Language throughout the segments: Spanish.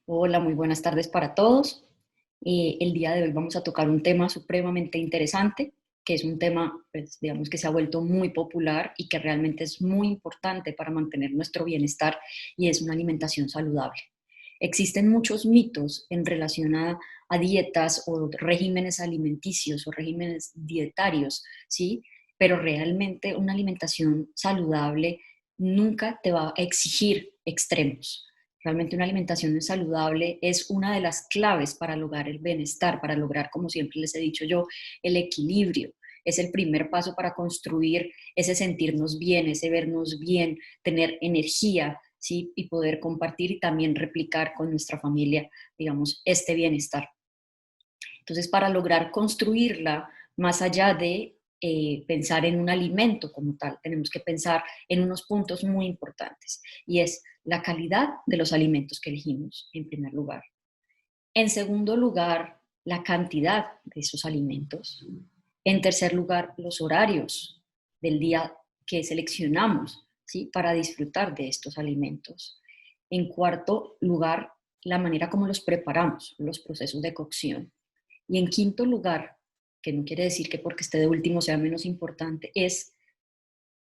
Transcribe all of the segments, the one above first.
Hola, muy buenas tardes para todos. El día de hoy vamos a tocar un tema supremamente interesante, que es un tema, pues, digamos, que se ha vuelto muy popular y que realmente es muy importante para mantener nuestro bienestar, y es una alimentación saludable. Existen muchos mitos en relación a dietas o regímenes alimenticios o regímenes dietarios, ¿sí? Pero realmente una alimentación saludable nunca te va a exigir extremos. Realmente una alimentación saludable es una de las claves para lograr el bienestar, para lograr, como siempre les he dicho yo, el equilibrio. Es el primer paso para construir ese sentirnos bien, ese vernos bien, tener energía, ¿sí? Y poder compartir y también replicar con nuestra familia, digamos, este bienestar. Entonces, para lograr construirla, más allá de pensar en un alimento como tal, tenemos que pensar en unos puntos muy importantes, y es la calidad de los alimentos que elegimos, en primer lugar. En segundo lugar, la cantidad de esos alimentos. En tercer lugar, los horarios del día que seleccionamos, ¿sí? Para disfrutar de estos alimentos. En cuarto lugar, la manera como los preparamos, los procesos de cocción. Y en quinto lugar, que no quiere decir que porque esté de último sea menos importante, es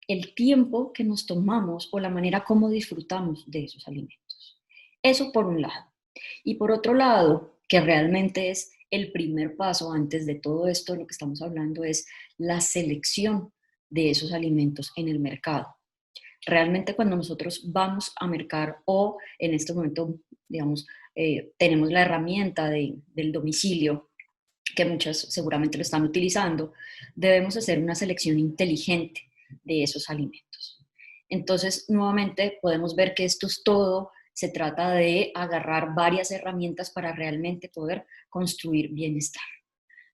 el tiempo que nos tomamos o la manera como disfrutamos de esos alimentos. Eso por un lado. Y por otro lado, que realmente es el primer paso antes de todo esto, lo que estamos hablando es la selección de esos alimentos en el mercado. Realmente cuando nosotros vamos a mercar o en este momento, digamos, tenemos la herramienta del domicilio, que muchas seguramente lo están utilizando, debemos hacer una selección inteligente de esos alimentos. Entonces, nuevamente podemos ver que esto es todo, se trata de agarrar varias herramientas para realmente poder construir bienestar.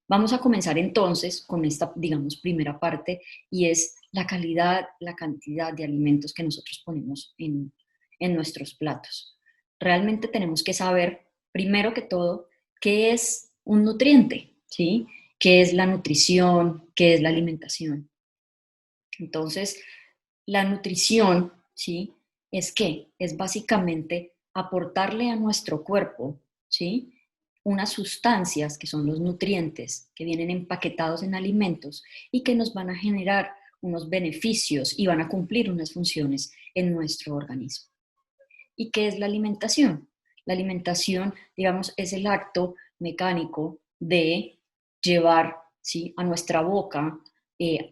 Vamos a comenzar entonces con esta, digamos, primera parte, y es la calidad, la cantidad de alimentos que nosotros ponemos en nuestros platos. Realmente tenemos que saber, primero que todo, qué es un nutriente, ¿sí? ¿Qué es la nutrición? ¿Qué es la alimentación? Entonces, la nutrición, ¿sí? ¿Es qué? Es básicamente aportarle a nuestro cuerpo, ¿sí? Unas sustancias que son los nutrientes que vienen empaquetados en alimentos y que nos van a generar unos beneficios y van a cumplir unas funciones en nuestro organismo. ¿Y qué es la alimentación? La alimentación, digamos, es el acto mecánico de llevar, ¿sí?, a nuestra boca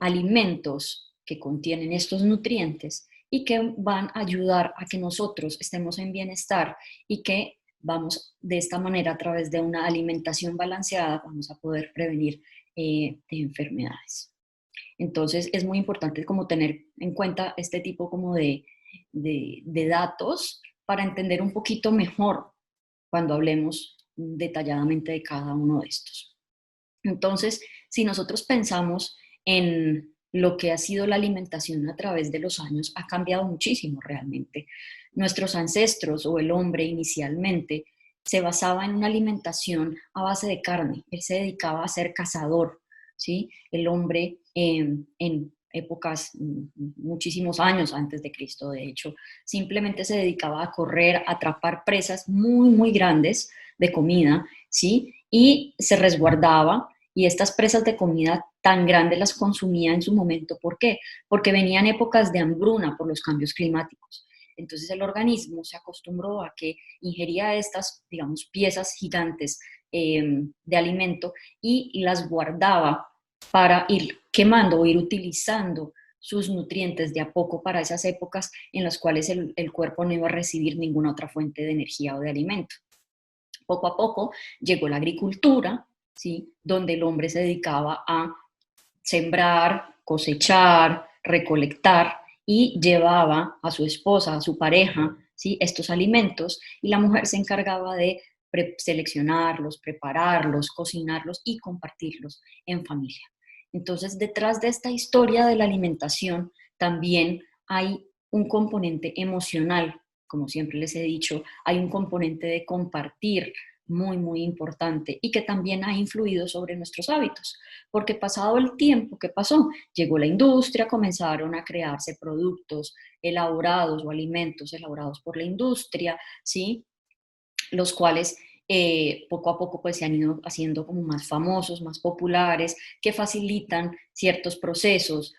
alimentos que contienen estos nutrientes y que van a ayudar a que nosotros estemos en bienestar, y que vamos de esta manera, a través de una alimentación balanceada, vamos a poder prevenir de enfermedades. Entonces es muy importante como tener en cuenta este tipo como de datos para entender un poquito mejor cuando hablemos detalladamente de cada uno de estos. Entonces, si nosotros pensamos en lo que ha sido la alimentación a través de los años, ha cambiado muchísimo realmente. Nuestros ancestros o el hombre inicialmente se basaba en una alimentación a base de carne. Él se dedicaba a ser cazador, ¿sí? El hombre en épocas, muchísimos años antes de Cristo, de hecho, simplemente se dedicaba a correr, a atrapar presas muy, muy grandes de comida, ¿sí? Y se resguardaba, y estas presas de comida tan grandes las consumía en su momento. ¿Por qué? Porque venían épocas de hambruna por los cambios climáticos. Entonces el organismo se acostumbró a que ingería estas, digamos, piezas gigantes de alimento, y las guardaba para ir quemando o ir utilizando sus nutrientes de a poco para esas épocas en las cuales el cuerpo no iba a recibir ninguna otra fuente de energía o de alimento. Poco a poco llegó la agricultura, ¿sí?, donde el hombre se dedicaba a sembrar, cosechar, recolectar, y llevaba a su esposa, a su pareja, ¿sí?, estos alimentos, y la mujer se encargaba de seleccionarlos, prepararlos, cocinarlos y compartirlos en familia. Entonces, detrás de esta historia de la alimentación también hay un componente emocional. Como siempre les he dicho, hay un componente de compartir muy, muy importante, y que también ha influido sobre nuestros hábitos, porque pasado el tiempo que pasó, llegó la industria, comenzaron a crearse productos elaborados o alimentos elaborados por la industria, ¿sí? los cuales poco a poco pues se han ido haciendo como más famosos, más populares, que facilitan ciertos procesos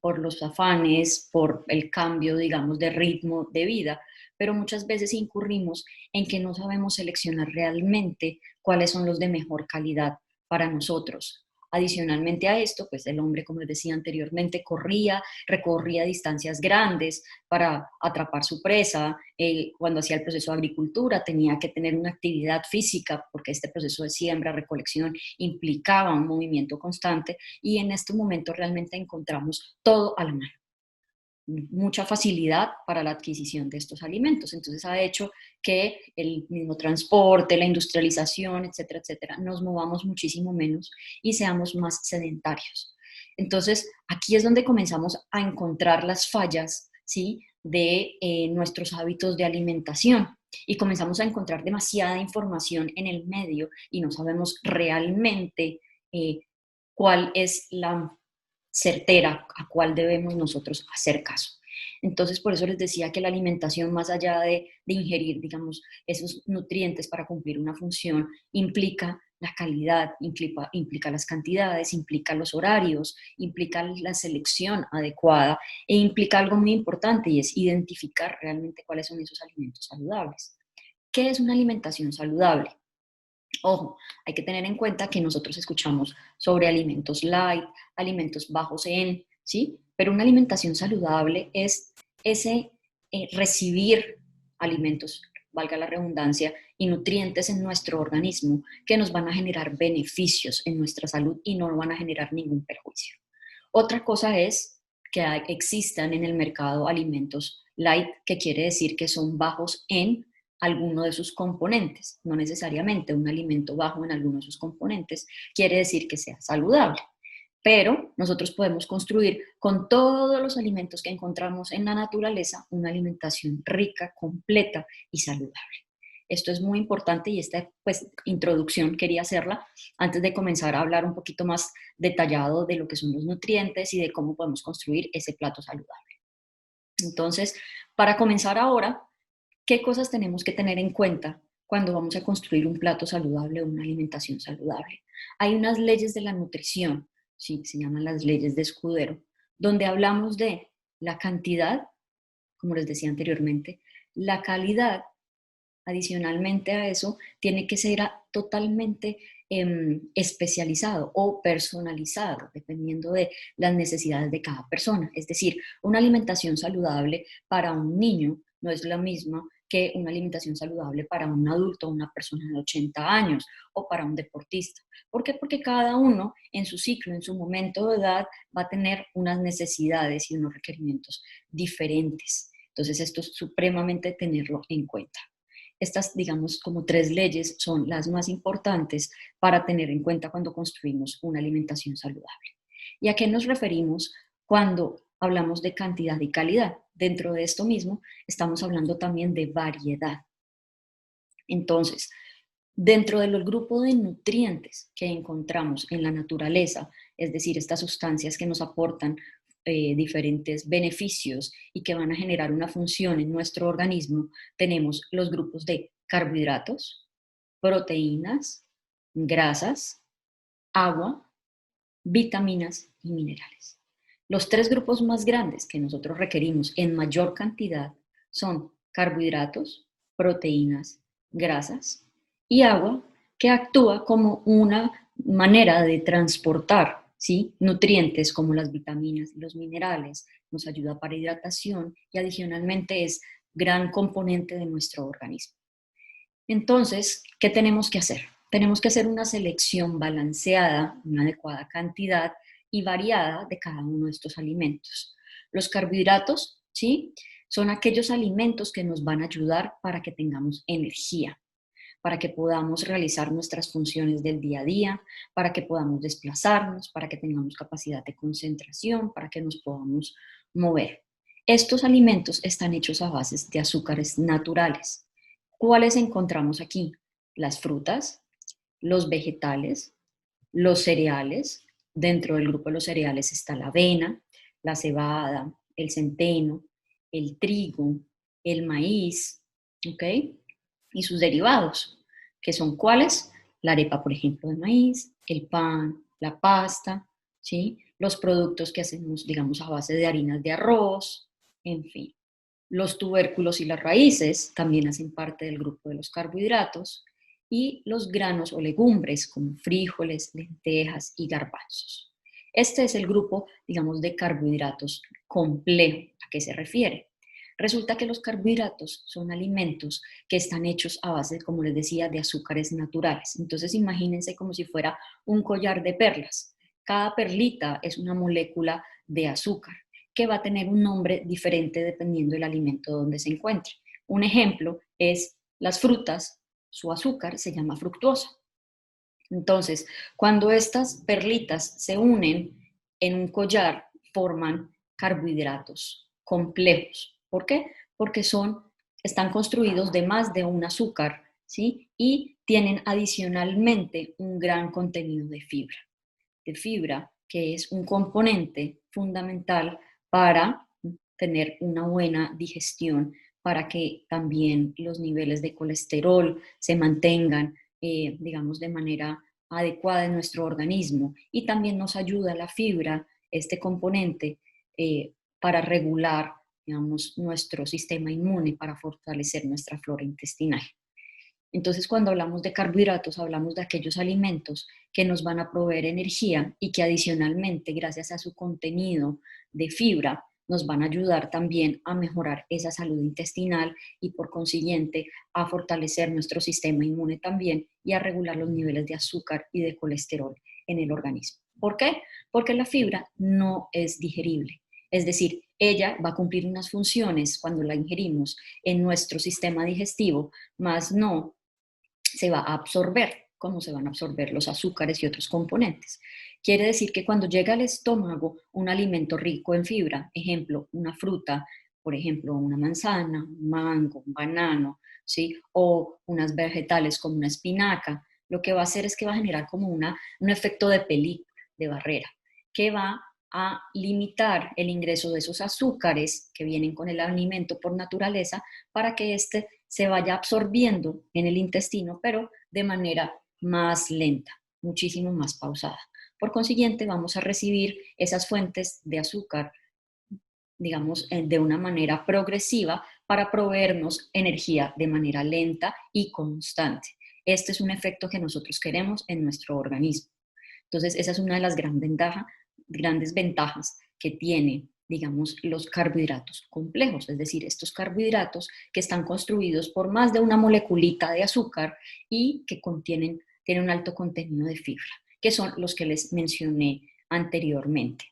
por los afanes, por el cambio, digamos, de ritmo de vida, pero muchas veces incurrimos en que no sabemos seleccionar realmente cuáles son los de mejor calidad para nosotros. Adicionalmente a esto, pues el hombre, como les decía anteriormente, recorría distancias grandes para atrapar su presa. Cuando hacía el proceso de agricultura tenía que tener una actividad física porque este proceso de siembra, recolección implicaba un movimiento constante y en este momento realmente encontramos todo a la mano, mucha facilidad para la adquisición de estos alimentos. Entonces ha hecho que el mismo transporte, la industrialización, etcétera, etcétera, nos movamos muchísimo menos y seamos más sedentarios. Entonces aquí es donde comenzamos a encontrar las fallas, ¿sí?, de nuestros hábitos de alimentación y comenzamos a encontrar demasiada información en el medio y no sabemos realmente cuál es la certera a cuál debemos nosotros hacer caso. Entonces, por eso les decía que la alimentación, más allá de ingerir, digamos, esos nutrientes para cumplir una función, implica la calidad, implica las cantidades, implica los horarios, implica la selección adecuada e implica algo muy importante y es identificar realmente cuáles son esos alimentos saludables. ¿Qué es una alimentación saludable? Ojo, hay que tener en cuenta que nosotros escuchamos sobre alimentos light, alimentos bajos en, ¿sí? Pero una alimentación saludable es ese recibir alimentos, valga la redundancia, y nutrientes en nuestro organismo que nos van a generar beneficios en nuestra salud y no van a generar ningún perjuicio. Otra cosa es que existan en el mercado alimentos light, que quiere decir que son bajos en alguno de sus componentes. No necesariamente un alimento bajo en alguno de sus componentes quiere decir que sea saludable, pero nosotros podemos construir con todos los alimentos que encontramos en la naturaleza una alimentación rica, completa y saludable. Esto es muy importante y esta pues, introducción quería hacerla antes de comenzar a hablar un poquito más detallado de lo que son los nutrientes y de cómo podemos construir ese plato saludable. Entonces, para comenzar ahora, ¿qué cosas tenemos que tener en cuenta cuando vamos a construir un plato saludable o una alimentación saludable? Hay unas leyes de la nutrición, sí, se llaman las leyes de Escudero, donde hablamos de la cantidad, como les decía anteriormente, la calidad. Adicionalmente a eso, tiene que ser totalmente especializado o personalizado, dependiendo de las necesidades de cada persona. Es decir, una alimentación saludable para un niño no es la misma que una alimentación saludable para un adulto, una persona de 80 años o para un deportista. ¿Por qué? Porque cada uno en su ciclo, en su momento de edad, va a tener unas necesidades y unos requerimientos diferentes. Entonces, esto es supremamente tenerlo en cuenta. Estas, digamos, como tres leyes son las más importantes para tener en cuenta cuando construimos una alimentación saludable. ¿Y a qué nos referimos cuando hablamos de cantidad y calidad? Dentro de esto mismo estamos hablando también de variedad. Entonces, dentro del grupo de nutrientes que encontramos en la naturaleza, es decir, estas sustancias que nos aportan diferentes beneficios y que van a generar una función en nuestro organismo, tenemos los grupos de carbohidratos, proteínas, grasas, agua, vitaminas y minerales. Los tres grupos más grandes que nosotros requerimos en mayor cantidad son carbohidratos, proteínas, grasas y agua, que actúa como una manera de transportar, ¿sí?, nutrientes como las vitaminas y los minerales, nos ayuda para hidratación y adicionalmente es gran componente de nuestro organismo. Entonces, ¿qué tenemos que hacer? Tenemos que hacer una selección balanceada, una adecuada cantidad y variada de cada uno de estos alimentos. Los carbohidratos, ¿sí?, son aquellos alimentos que nos van a ayudar para que tengamos energía, para que podamos realizar nuestras funciones del día a día, para que podamos desplazarnos, para que tengamos capacidad de concentración, para que nos podamos mover. Estos alimentos están hechos a bases de azúcares naturales. ¿Cuáles encontramos aquí? Las frutas, los vegetales, los cereales. Dentro del grupo de los cereales está la avena, la cebada, el centeno, el trigo, el maíz, ¿ok? y sus derivados, que son ¿cuáles? La arepa, por ejemplo, de maíz, el pan, la pasta, ¿sí? Los productos que hacemos, digamos, a base de harinas de arroz, en fin. Los tubérculos y las raíces también hacen parte del grupo de los carbohidratos y los granos o legumbres como frijoles, lentejas y garbanzos. Este es el grupo, digamos, de carbohidratos complejo. ¿A qué se refiere? Resulta que los carbohidratos son alimentos que están hechos a base, como les decía, de azúcares naturales. Entonces imagínense como si fuera un collar de perlas. Cada perlita es una molécula de azúcar que va a tener un nombre diferente dependiendo del alimento donde se encuentre. Un ejemplo es las frutas, su azúcar se llama fructuosa. Entonces, cuando estas perlitas se unen en un collar, forman carbohidratos complejos. ¿Por qué? Porque están construidos de más de un azúcar, ¿sí? Y tienen adicionalmente un gran contenido de fibra, que es un componente fundamental para tener una buena digestión, para que también los niveles de colesterol se mantengan, digamos, de manera adecuada en nuestro organismo. Y también nos ayuda la fibra, este componente, para regular, digamos, nuestro sistema inmune, para fortalecer nuestra flora intestinal. Entonces, cuando hablamos de carbohidratos, hablamos de aquellos alimentos que nos van a proveer energía y que adicionalmente, gracias a su contenido de fibra, nos van a ayudar también a mejorar esa salud intestinal y por consiguiente a fortalecer nuestro sistema inmune también y a regular los niveles de azúcar y de colesterol en el organismo. ¿Por qué? Porque la fibra no es digerible. Es decir, ella va a cumplir unas funciones cuando la ingerimos en nuestro sistema digestivo, más no se va a absorber, como se van a absorber los azúcares y otros componentes. Quiere decir que cuando llega al estómago un alimento rico en fibra, ejemplo, una fruta, por ejemplo, una manzana, un mango, un banano, ¿sí? O unas vegetales como una espinaca, lo que va a hacer es que va a generar como un efecto de película, de barrera, que va a limitar el ingreso de esos azúcares que vienen con el alimento por naturaleza para que éste se vaya absorbiendo en el intestino, pero de manera más lenta, muchísimo más pausada. Por consiguiente, vamos a recibir esas fuentes de azúcar, digamos, de una manera progresiva para proveernos energía de manera lenta y constante. Este es un efecto que nosotros queremos en nuestro organismo. Entonces, esa es una de las grandes ventajas que tiene, digamos, los carbohidratos complejos, es decir, estos carbohidratos que están construidos por más de una moleculita de azúcar y que tienen un alto contenido de fibra, que son los que les mencioné anteriormente.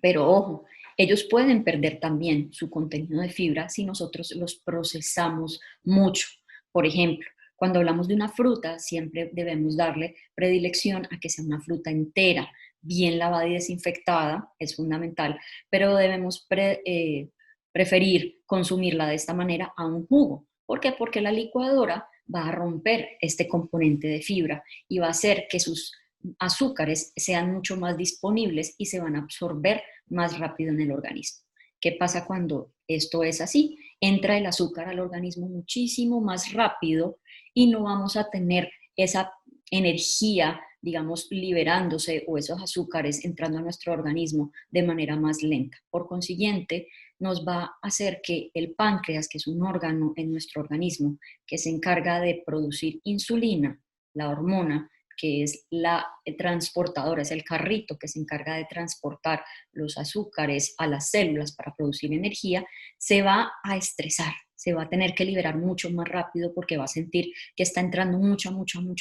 Pero ojo, ellos pueden perder también su contenido de fibra si nosotros los procesamos mucho. Por ejemplo, cuando hablamos de una fruta, siempre debemos darle predilección a que sea una fruta entera, bien lavada y desinfectada, es fundamental, pero debemos preferir consumirla de esta manera a un jugo. ¿Por qué? Porque la licuadora va a romper este componente de fibra y va a hacer que sus azúcares sean mucho más disponibles y se van a absorber más rápido en el organismo. ¿Qué pasa cuando esto es así? Entra el azúcar al organismo muchísimo más rápido y no vamos a tener esa energía, digamos, liberándose o esos azúcares entrando a nuestro organismo de manera más lenta. Por consiguiente, nos va a hacer que el páncreas, que es un órgano en nuestro organismo que se encarga de producir insulina, la hormona, que es la transportadora, es el carrito que se encarga de transportar los azúcares a las células para producir energía, se va a estresar, se va a tener que liberar mucho más rápido porque va a sentir que está entrando mucho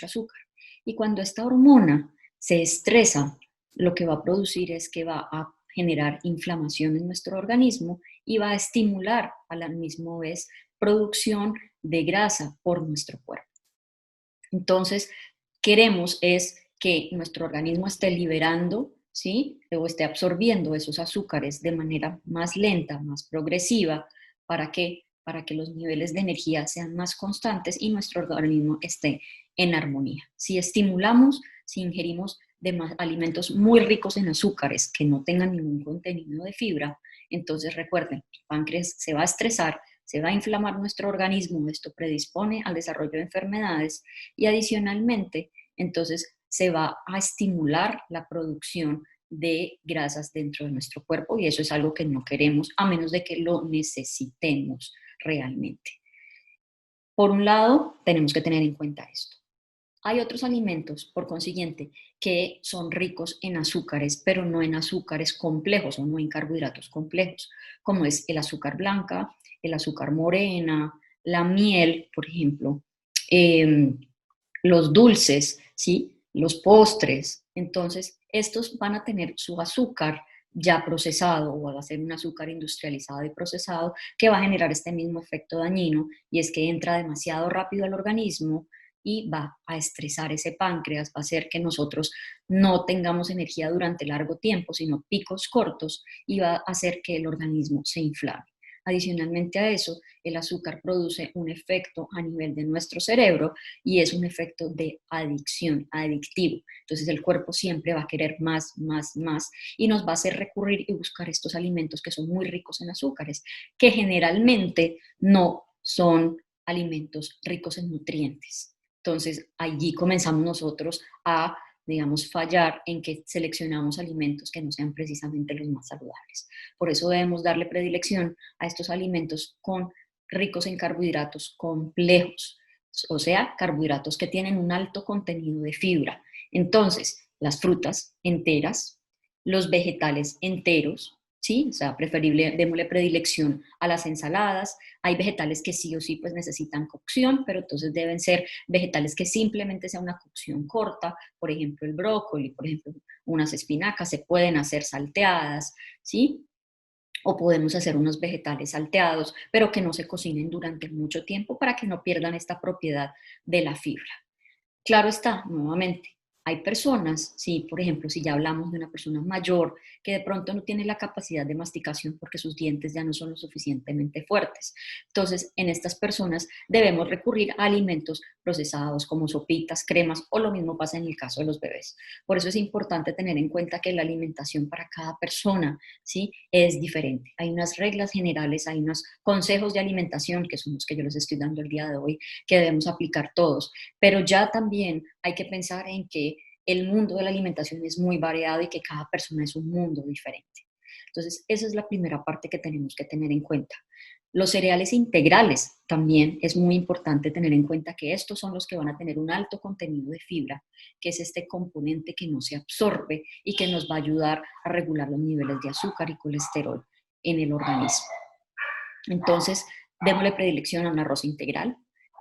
azúcar. Y cuando esta hormona se estresa, lo que va a producir es que va a generar inflamación en nuestro organismo y va a estimular a la misma vez producción de grasa por nuestro cuerpo. Entonces, queremos es que nuestro organismo esté liberando, ¿sí? O esté absorbiendo esos azúcares de manera más lenta, más progresiva, ¿para qué? Para que los niveles de energía sean más constantes y nuestro organismo esté en armonía. Si estimulamos, si ingerimos alimentos muy ricos en azúcares que no tengan ningún contenido de fibra, entonces recuerden, el páncreas se va a estresar, se va a inflamar nuestro organismo, esto predispone al desarrollo de enfermedades y adicionalmente, entonces se va a estimular la producción de grasas dentro de nuestro cuerpo y eso es algo que no queremos a menos de que lo necesitemos realmente. Por un lado, tenemos que tener en cuenta esto. Hay otros alimentos, por consiguiente, que son ricos en azúcares, pero no en azúcares complejos o no en carbohidratos complejos, como es el azúcar blanca, el azúcar morena, la miel, por ejemplo, eh, los dulces, ¿sí? Los postres. Entonces, estos van a tener su azúcar ya procesado o va a ser un azúcar industrializado y procesado que va a generar este mismo efecto dañino y es que entra demasiado rápido al organismo y va a estresar ese páncreas, va a hacer que nosotros no tengamos energía durante largo tiempo, sino picos cortos y va a hacer que el organismo se inflame. Adicionalmente a eso, el azúcar produce un efecto a nivel de nuestro cerebro y es un efecto de adicción, adictivo. Entonces el cuerpo siempre va a querer más, más, más y nos va a hacer recurrir y buscar estos alimentos que son muy ricos en azúcares, que generalmente no son alimentos ricos en nutrientes. Entonces, allí comenzamos nosotros a, digamos, fallar en que seleccionamos alimentos que no sean precisamente los más saludables. Por eso debemos darle predilección a estos alimentos ricos en carbohidratos complejos, o sea, carbohidratos que tienen un alto contenido de fibra. Entonces, las frutas enteras, los vegetales enteros, ¿sí? O sea, preferible, démosle predilección a las ensaladas. Hay vegetales que sí o sí pues necesitan cocción, pero entonces deben ser vegetales que simplemente sea una cocción corta, por ejemplo el brócoli, por ejemplo unas espinacas se pueden hacer salteadas, ¿sí? O podemos hacer unos vegetales salteados, pero que no se cocinen durante mucho tiempo para que no pierdan esta propiedad de la fibra. Claro está, nuevamente, hay personas, sí, por ejemplo, si ya hablamos de una persona mayor que de pronto no tiene la capacidad de masticación porque sus dientes ya no son lo suficientemente fuertes. Entonces, en estas personas debemos recurrir a alimentos procesados como sopitas, cremas o lo mismo pasa en el caso de los bebés. Por eso es importante tener en cuenta que la alimentación para cada persona, ¿sí? Es diferente. Hay unas reglas generales, hay unos consejos de alimentación que son los que yo les estoy dando el día de hoy que debemos aplicar todos, pero ya también hay que pensar en que el mundo de la alimentación es muy variado y que cada persona es un mundo diferente. Entonces, esa es la primera parte que tenemos que tener en cuenta. Los cereales integrales también es muy importante tener en cuenta que estos son los que van a tener un alto contenido de fibra, que es este componente que no se absorbe y que nos va a ayudar a regular los niveles de azúcar y colesterol en el organismo. Entonces, démosle predilección a un arroz integral,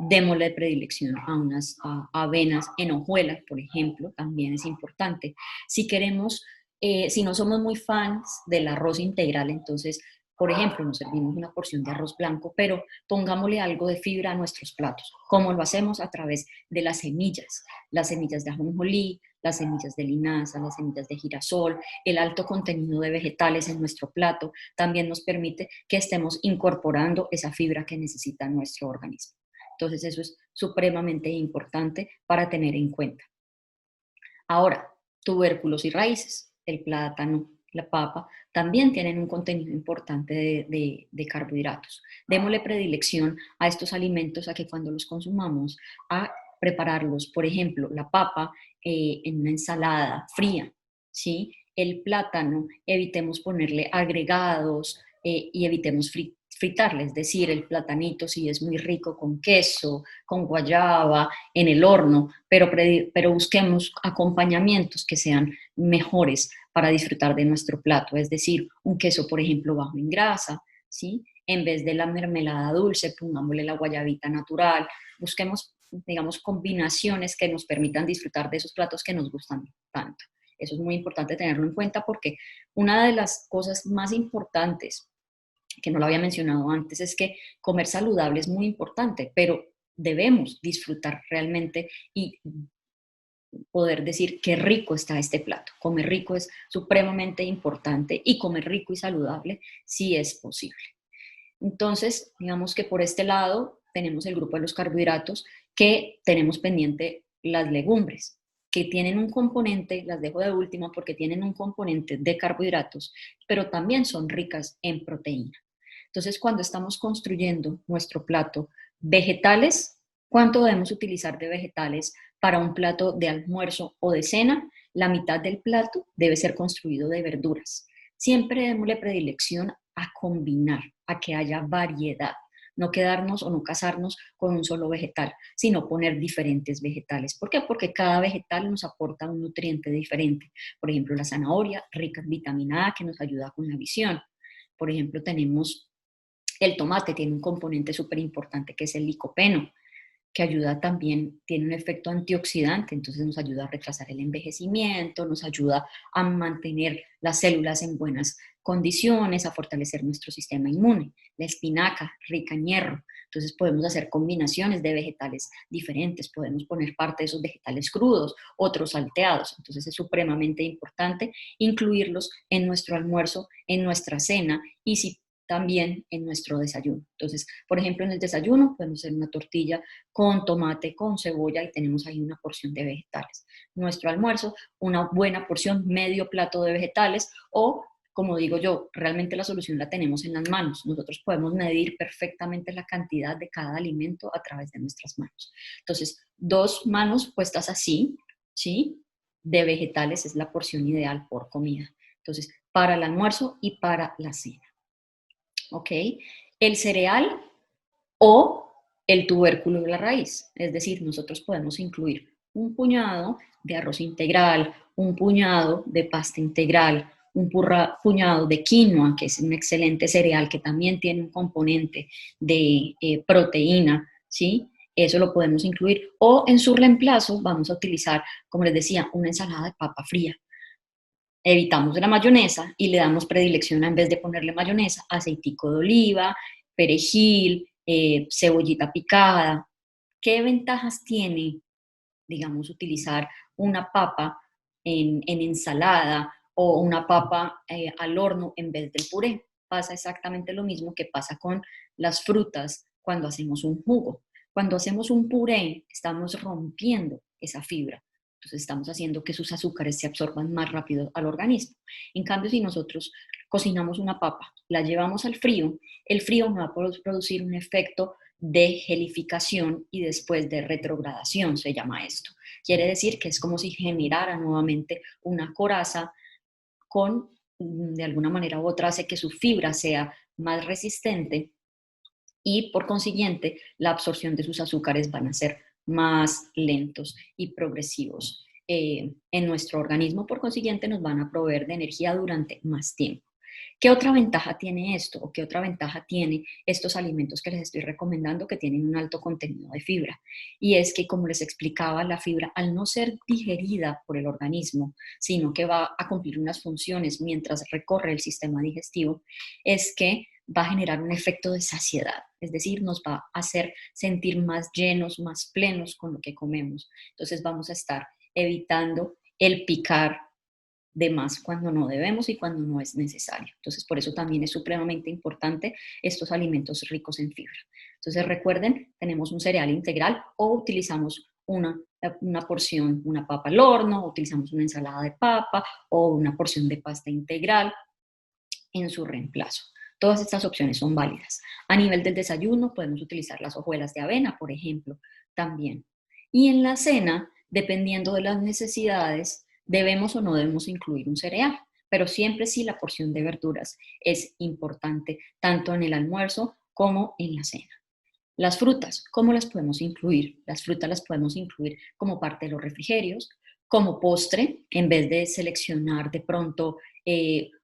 démosle predilección a unas avenas en hojuelas, por ejemplo, también es importante. Si queremos, si no somos muy fans del arroz integral, entonces, por ejemplo, nos servimos una porción de arroz blanco, pero pongámosle algo de fibra a nuestros platos. ¿Cómo lo hacemos? A través de las semillas de ajonjolí, las semillas de linaza, las semillas de girasol, el alto contenido de vegetales en nuestro plato, también nos permite que estemos incorporando esa fibra que necesita nuestro organismo. Entonces eso es supremamente importante para tener en cuenta. Ahora, tubérculos y raíces, el plátano, la papa, también tienen un contenido importante de carbohidratos. Démosle predilección a estos alimentos a que cuando los consumamos, a prepararlos, por ejemplo, la papa en una ensalada fría, ¿sí? El plátano, evitemos ponerle agregados y evitemos fritarle, es decir, el platanito si es muy rico con queso, con guayaba, en el horno, pero busquemos acompañamientos que sean mejores para disfrutar de nuestro plato, es decir, un queso, por ejemplo, bajo en grasa, ¿sí? En vez de la mermelada dulce, pongámosle la guayabita natural, busquemos, digamos, combinaciones que nos permitan disfrutar de esos platos que nos gustan tanto. Eso es muy importante tenerlo en cuenta porque una de las cosas más importantes, que no lo había mencionado antes, es que comer saludable es muy importante, pero debemos disfrutar realmente y poder decir qué rico está este plato. Comer rico es supremamente importante y comer rico y saludable sí es posible. Entonces, digamos que por este lado tenemos el grupo de los carbohidratos que tenemos pendiente las legumbres, que tienen un componente, las dejo de última porque tienen un componente de carbohidratos, pero también son ricas en proteína. Entonces, cuando estamos construyendo nuestro plato, vegetales, ¿cuánto debemos utilizar de vegetales para un plato de almuerzo o de cena? La mitad del plato debe ser construido de verduras. Siempre démosle predilección a combinar, a que haya variedad, no quedarnos o no casarnos con un solo vegetal, sino poner diferentes vegetales. ¿Por qué? Porque cada vegetal nos aporta un nutriente diferente. Por ejemplo, la zanahoria, rica en vitamina A, que nos ayuda con la visión. Por ejemplo, tenemos el tomate, tiene un componente súper importante que es el licopeno, que ayuda también, tiene un efecto antioxidante, entonces nos ayuda a retrasar el envejecimiento, nos ayuda a mantener las células en buenas condiciones, a fortalecer nuestro sistema inmune. La espinaca, rica en hierro, entonces podemos hacer combinaciones de vegetales diferentes, podemos poner parte de esos vegetales crudos, otros salteados, entonces es supremamente importante incluirlos en nuestro almuerzo, en nuestra cena y si también en nuestro desayuno. Entonces, por ejemplo, en el desayuno podemos hacer una tortilla con tomate, con cebolla y tenemos ahí una porción de vegetales. Nuestro almuerzo, una buena porción, medio plato de vegetales o, como digo yo, realmente la solución la tenemos en las manos. Nosotros podemos medir perfectamente la cantidad de cada alimento a través de nuestras manos. Entonces, 2 manos puestas así, ¿sí? De vegetales es la porción ideal por comida. Entonces, para el almuerzo y para la cena. ¿Ok? El cereal o el tubérculo de la raíz. Es decir, nosotros podemos incluir un puñado de arroz integral, un puñado de pasta integral, un puñado de quinoa, que es un excelente cereal que también tiene un componente de proteína, ¿sí? Eso lo podemos incluir. O en su reemplazo vamos a utilizar, como les decía, una ensalada de papa fría. Evitamos la mayonesa y le damos predilección a, en vez de ponerle mayonesa, aceitico de oliva, perejil, cebollita picada. ¿Qué ventajas tiene, digamos, utilizar una papa en ensalada o una papa al horno en vez del puré? Pasa exactamente lo mismo que pasa con las frutas cuando hacemos un jugo. Cuando hacemos un puré, estamos rompiendo esa fibra. Entonces estamos haciendo que sus azúcares se absorban más rápido al organismo. En cambio, si nosotros cocinamos una papa, la llevamos al frío, el frío no va a producir un efecto de gelificación y después de retrogradación, se llama esto. Quiere decir que es como si generara nuevamente una coraza con, de alguna manera u otra, hace que su fibra sea más resistente y por consiguiente la absorción de sus azúcares van a ser más lentos y progresivos en nuestro organismo, por consiguiente nos van a proveer de energía durante más tiempo. ¿Qué otra ventaja tiene esto o qué otra ventaja tiene estos alimentos que les estoy recomendando que tienen un alto contenido de fibra? Y es que, como les explicaba, la fibra al no ser digerida por el organismo, sino que va a cumplir unas funciones mientras recorre el sistema digestivo, es que va a generar un efecto de saciedad, es decir, nos va a hacer sentir más llenos, más plenos con lo que comemos. Entonces vamos a estar evitando el picar de más cuando no debemos y cuando no es necesario. Entonces, por eso también es supremamente importante estos alimentos ricos en fibra. Entonces, recuerden, tenemos un cereal integral o utilizamos una porción, una papa al horno, utilizamos una ensalada de papa o una porción de pasta integral en su reemplazo. Todas estas opciones son válidas. A nivel del desayuno podemos utilizar las hojuelas de avena, por ejemplo, también. Y en la cena, dependiendo de las necesidades, debemos o no debemos incluir un cereal, pero siempre sí la porción de verduras es importante, tanto en el almuerzo como en la cena. Las frutas, ¿cómo las podemos incluir? Las frutas las podemos incluir como parte de los refrigerios, como postre, en vez de seleccionar de pronto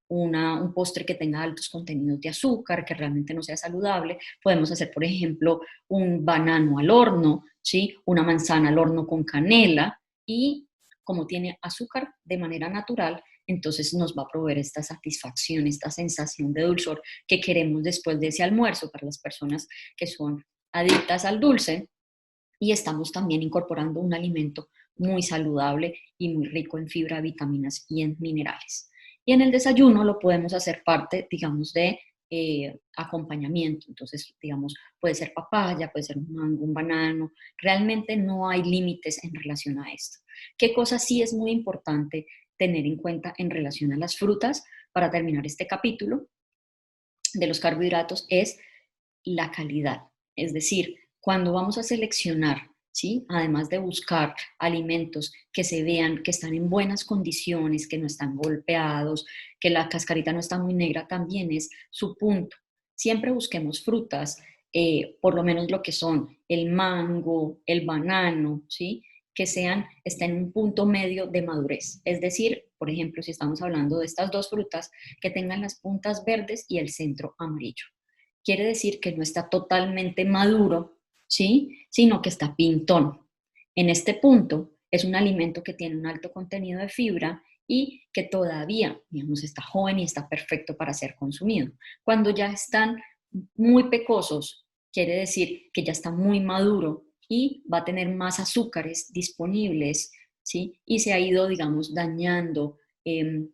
un postre que tenga altos contenidos de azúcar, que realmente no sea saludable. Podemos hacer, por ejemplo, un banano al horno, ¿sí? Una manzana al horno con canela y como tiene azúcar de manera natural, entonces nos va a proveer esta satisfacción, esta sensación de dulzor que queremos después de ese almuerzo para las personas que son adictas al dulce y estamos también incorporando un alimento muy saludable y muy rico en fibra, vitaminas y en minerales. Y en el desayuno lo podemos hacer parte, digamos, de acompañamiento. Entonces, digamos, puede ser papaya, puede ser un mango, un banano. Realmente no hay límites en relación a esto. ¿Qué cosa sí es muy importante tener en cuenta en relación a las frutas para terminar este capítulo? de los carbohidratos es la calidad. Es decir, cuando vamos a seleccionar, ¿sí? Además de buscar alimentos que se vean que están en buenas condiciones, que no están golpeados, que la cascarita no está muy negra, también es su punto. Siempre busquemos frutas, por lo menos lo que son el mango, el banano, ¿sí? Que estén en un punto medio de madurez. Es decir, por ejemplo, si estamos hablando de estas dos frutas, que tengan las puntas verdes y el centro amarillo. Quiere decir que no está totalmente maduro, ¿sí? Sino que está pintón. En este punto es un alimento que tiene un alto contenido de fibra y que todavía, digamos, está joven y está perfecto para ser consumido. Cuando ya están muy pecosos, quiere decir que ya está muy maduro y va a tener más azúcares disponibles, ¿sí? Y se ha ido, digamos, dañando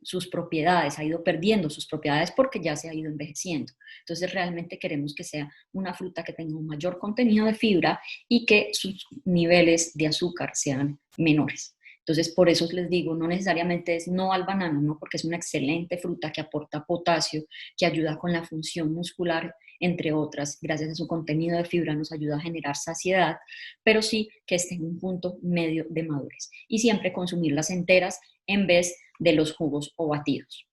sus propiedades, ha ido perdiendo sus propiedades porque ya se ha ido envejeciendo. Entonces realmente queremos que sea una fruta que tenga un mayor contenido de fibra y que sus niveles de azúcar sean menores. Entonces, por eso les digo, no necesariamente es no al banano, ¿no? Porque es una excelente fruta que aporta potasio, que ayuda con la función muscular, entre otras, gracias a su contenido de fibra nos ayuda a generar saciedad, pero sí que esté en un punto medio de madurez. Y siempre consumirlas enteras en vez de los jugos o batidos.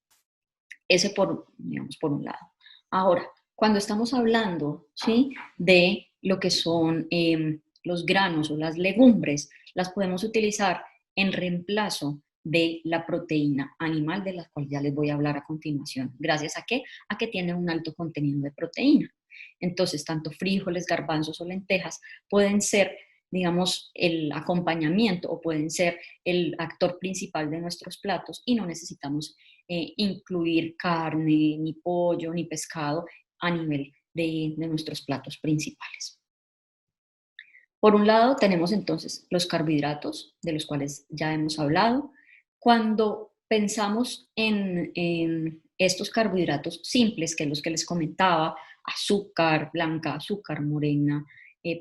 Ese digamos, por un lado. Ahora, cuando estamos hablando, ¿sí? De lo que son los granos o las legumbres, las podemos utilizar en reemplazo de la proteína animal, de la cual ya les voy a hablar a continuación. ¿Gracias a qué? A que tiene un alto contenido de proteína. Entonces, tanto frijoles, garbanzos o lentejas pueden ser, digamos, el acompañamiento o pueden ser el actor principal de nuestros platos y no necesitamos incluir carne, ni pollo, ni pescado a nivel de nuestros platos principales. Por un lado tenemos entonces los carbohidratos, de los cuales ya hemos hablado. Cuando pensamos en estos carbohidratos simples, que es los que les comentaba, azúcar blanca, azúcar morena,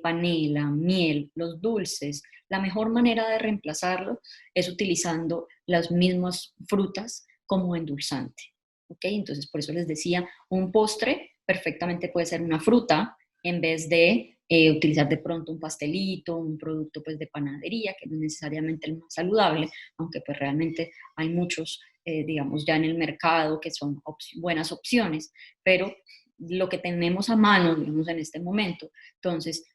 panela, miel, los dulces, la mejor manera de reemplazarlo es utilizando las mismas frutas como endulzante. ¿Ok? Entonces, por eso les decía, un postre perfectamente puede ser una fruta en vez de utilizar de pronto un pastelito, un producto pues de panadería, que no es necesariamente el más saludable, aunque pues realmente hay muchos, digamos, ya en el mercado que son buenas opciones, pero lo que tenemos a mano, digamos, en este momento, entonces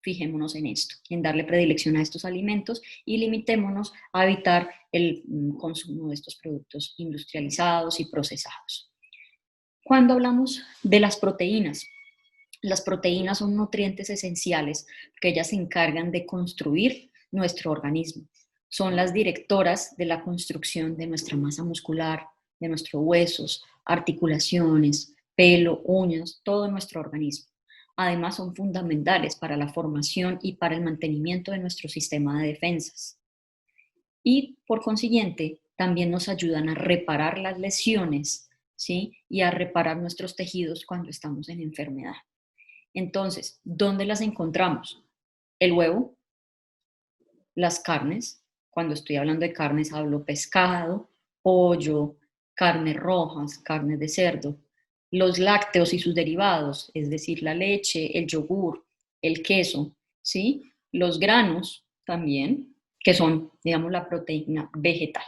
fijémonos en esto, en darle predilección a estos alimentos y limitémonos a evitar el consumo de estos productos industrializados y procesados. Cuando hablamos de las proteínas son nutrientes esenciales porque ellas se encargan de construir nuestro organismo. Son las directoras de la construcción de nuestra masa muscular, de nuestros huesos, articulaciones, pelo, uñas, todo nuestro organismo. Además, son fundamentales para la formación y para el mantenimiento de nuestro sistema de defensas. Y por consiguiente, también nos ayudan a reparar las lesiones, ¿sí? Y a reparar nuestros tejidos cuando estamos en enfermedad. Entonces, ¿dónde las encontramos? El huevo, las carnes. Cuando estoy hablando de carnes, hablo pescado, pollo, carnes rojas, carne de cerdo, los lácteos y sus derivados, es decir, la leche, el yogur, el queso, ¿sí? Los granos también, que son, digamos, la proteína vegetal.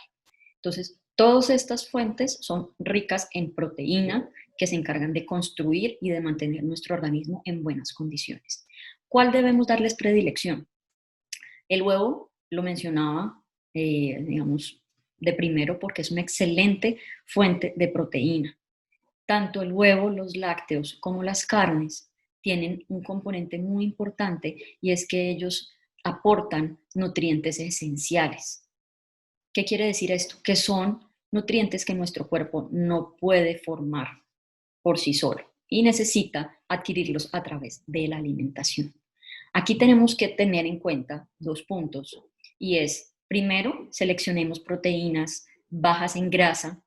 Entonces, todas estas fuentes son ricas en proteína que se encargan de construir y de mantener nuestro organismo en buenas condiciones. ¿Cuál debemos darles predilección? El huevo lo mencionaba, digamos, de primero porque es una excelente fuente de proteína. Tanto el huevo, los lácteos como las carnes tienen un componente muy importante y es que ellos aportan nutrientes esenciales. ¿Qué quiere decir esto? Que son nutrientes que nuestro cuerpo no puede formar por sí solo y necesita adquirirlos a través de la alimentación. Aquí tenemos que tener en cuenta dos puntos y es, primero, seleccionemos proteínas bajas en grasa,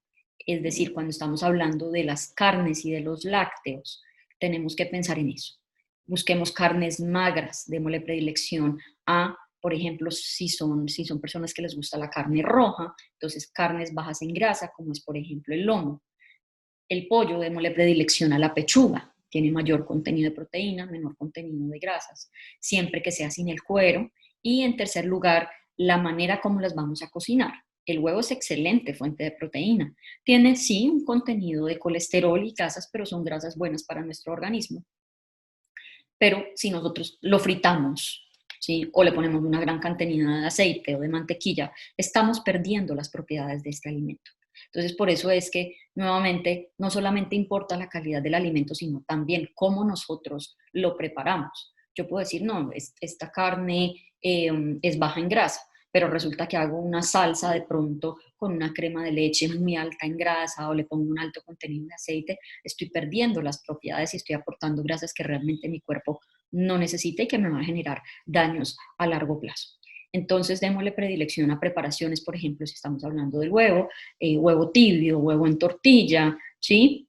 es decir, cuando estamos hablando de las carnes y de los lácteos, tenemos que pensar en eso. Busquemos carnes magras, démosle predilección a, por ejemplo, si son personas que les gusta la carne roja, entonces carnes bajas en grasa, como es por ejemplo el lomo. El pollo, démosle predilección a la pechuga, tiene mayor contenido de proteína, menor contenido de grasas, siempre que sea sin el cuero. Y en tercer lugar, la manera como las vamos a cocinar. El huevo es excelente fuente de proteína. Tiene sí un contenido de colesterol y grasas, pero son grasas buenas para nuestro organismo. Pero si nosotros lo fritamos, ¿sí? O le ponemos una gran cantidad de aceite o de mantequilla, estamos perdiendo las propiedades de este alimento. Entonces, por eso es que, nuevamente, no solamente importa la calidad del alimento, sino también cómo nosotros lo preparamos. Yo puedo decir, no, esta carne es baja en grasa, pero resulta que hago una salsa de pronto con una crema de leche muy alta en grasa o le pongo un alto contenido de aceite, estoy perdiendo las propiedades y estoy aportando grasas que realmente mi cuerpo no necesita y que me van a generar daños a largo plazo. Entonces, démosle predilección a preparaciones, por ejemplo, si estamos hablando del huevo, huevo tibio, huevo en tortilla, ¿sí?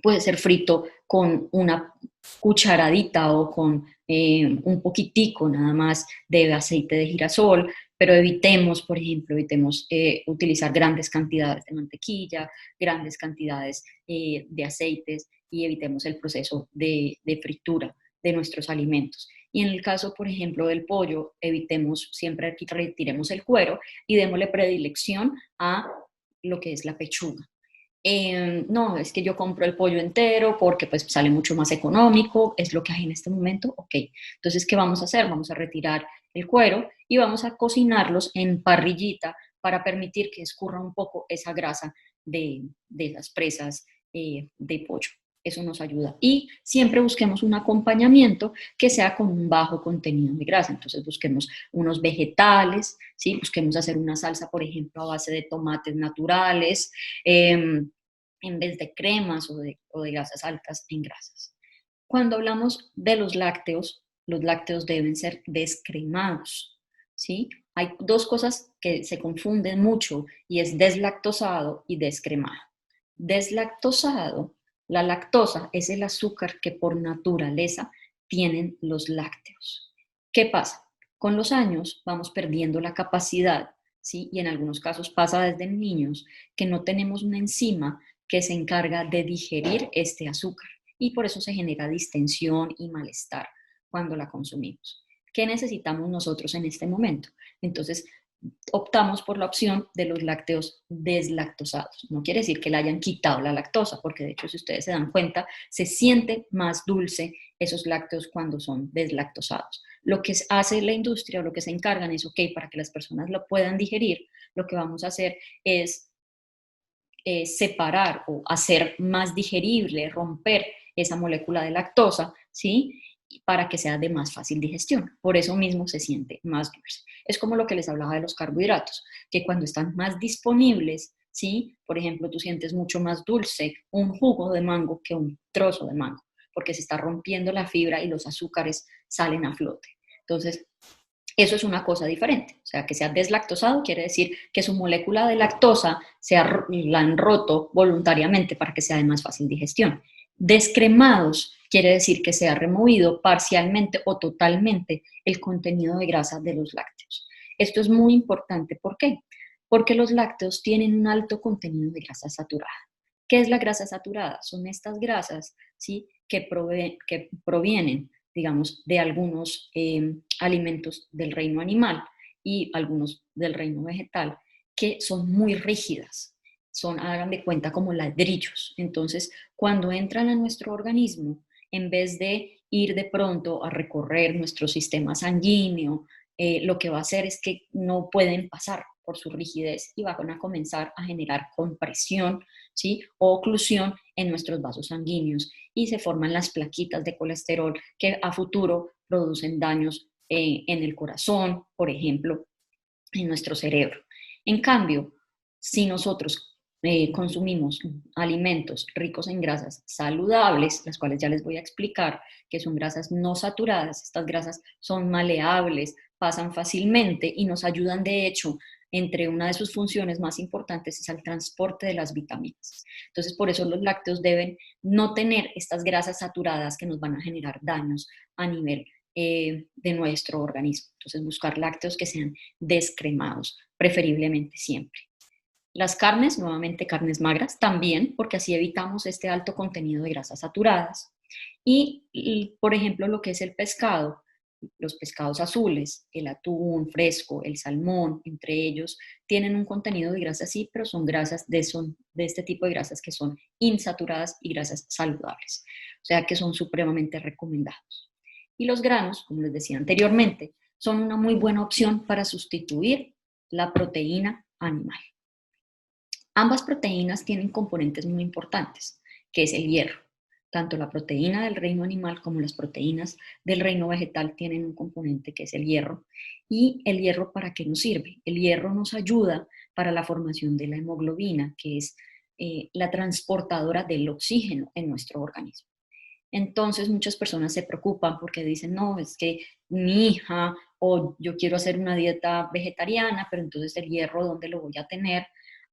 Puede ser frito con una cucharadita o con un poquitico nada más de aceite de girasol, pero evitemos, por ejemplo, evitemos utilizar grandes cantidades de mantequilla, grandes cantidades de aceites y evitemos el proceso de fritura de nuestros alimentos. Y en el caso, por ejemplo, del pollo, evitemos siempre que retiremos el cuero y démosle predilección a lo que es la pechuga. No, es que yo compro el pollo entero porque pues sale mucho más económico, es lo que hay en este momento, ok. Entonces, ¿qué vamos a hacer? Vamos a retirar el cuero y vamos a cocinarlos en parrillita para permitir que escurra un poco esa grasa de las presas de pollo. Eso nos ayuda. Y siempre busquemos un acompañamiento que sea con un bajo contenido de grasa. Entonces busquemos unos vegetales, ¿sí? Busquemos hacer una salsa, por ejemplo, a base de tomates naturales, en vez de cremas o de grasas altas en grasas. Cuando hablamos de los lácteos deben ser descremados, ¿sí? Hay dos cosas que se confunden mucho y es deslactosado y descremado. Deslactosado, la lactosa es el azúcar que por naturaleza tienen los lácteos. ¿Qué pasa? Con los años vamos perdiendo la capacidad, ¿sí? Y en algunos casos pasa desde niños, que no tenemos una enzima que se encarga de digerir este azúcar y por eso se genera distensión y malestar cuando la consumimos. ¿Qué necesitamos nosotros en este momento? Entonces, optamos por la opción de los lácteos deslactosados. No quiere decir que le hayan quitado la lactosa, porque de hecho, si ustedes se dan cuenta, se siente más dulce esos lácteos cuando son deslactosados. Lo que hace la industria o lo que se encargan es, ok, para que las personas lo puedan digerir, lo que vamos a hacer es separar o hacer más digerible, romper esa molécula de lactosa, ¿sí? Para que sea de más fácil digestión. Por eso mismo se siente más dulce. Es como lo que les hablaba de los carbohidratos, que cuando están más disponibles, ¿sí? Por ejemplo, tú sientes mucho más dulce un jugo de mango que un trozo de mango, porque se está rompiendo la fibra y los azúcares salen a flote. Entonces, eso es una cosa diferente. O sea, que sea deslactosado quiere decir que su molécula de lactosa la han roto voluntariamente para que sea de más fácil digestión. Descremados quiere decir que se ha removido parcialmente o totalmente el contenido de grasa de los lácteos. Esto es muy importante. ¿Por qué? Porque los lácteos tienen un alto contenido de grasa saturada. ¿Qué es la grasa saturada? Son estas grasas, ¿sí? que provienen, digamos, de algunos alimentos del reino animal y algunos del reino vegetal, que son muy rígidas, son, hagan de cuenta, como ladrillos. Entonces, cuando entran a nuestro organismo, en vez de ir de pronto a recorrer nuestro sistema sanguíneo, lo que va a hacer es que no pueden pasar por su rigidez y van a comenzar a generar compresión, ¿sí? O oclusión en nuestros vasos sanguíneos y se forman las plaquitas de colesterol que a futuro producen daños en el corazón, por ejemplo, en nuestro cerebro. En cambio, si nosotros consumimos alimentos ricos en grasas saludables, las cuales ya les voy a explicar, que son grasas no saturadas, estas grasas son maleables, pasan fácilmente y nos ayudan de hecho entre una de sus funciones más importantes es el transporte de las vitaminas. Entonces, por eso los lácteos deben no tener estas grasas saturadas que nos van a generar daños a nivel de nuestro organismo. Entonces, buscar lácteos que sean descremados, preferiblemente siempre. Las carnes, nuevamente carnes magras, también, porque así evitamos este alto contenido de grasas saturadas. Y, por ejemplo, lo que es el pescado, los pescados azules, el atún fresco, el salmón, entre ellos, tienen un contenido de grasas sí, pero son de este tipo de grasas que son insaturadas y grasas saludables, o sea que son supremamente recomendados. Y los granos, como les decía anteriormente, son una muy buena opción para sustituir la proteína animal. Ambas proteínas tienen componentes muy importantes, que es el hierro. Tanto la proteína del reino animal como las proteínas del reino vegetal tienen un componente que es el hierro. ¿Y el hierro para qué nos sirve? El hierro nos ayuda para la formación de la hemoglobina, que es la transportadora del oxígeno en nuestro organismo. Entonces muchas personas se preocupan porque dicen, no, es que mi hija o yo quiero hacer una dieta vegetariana, pero entonces el hierro, ¿dónde lo voy a tener?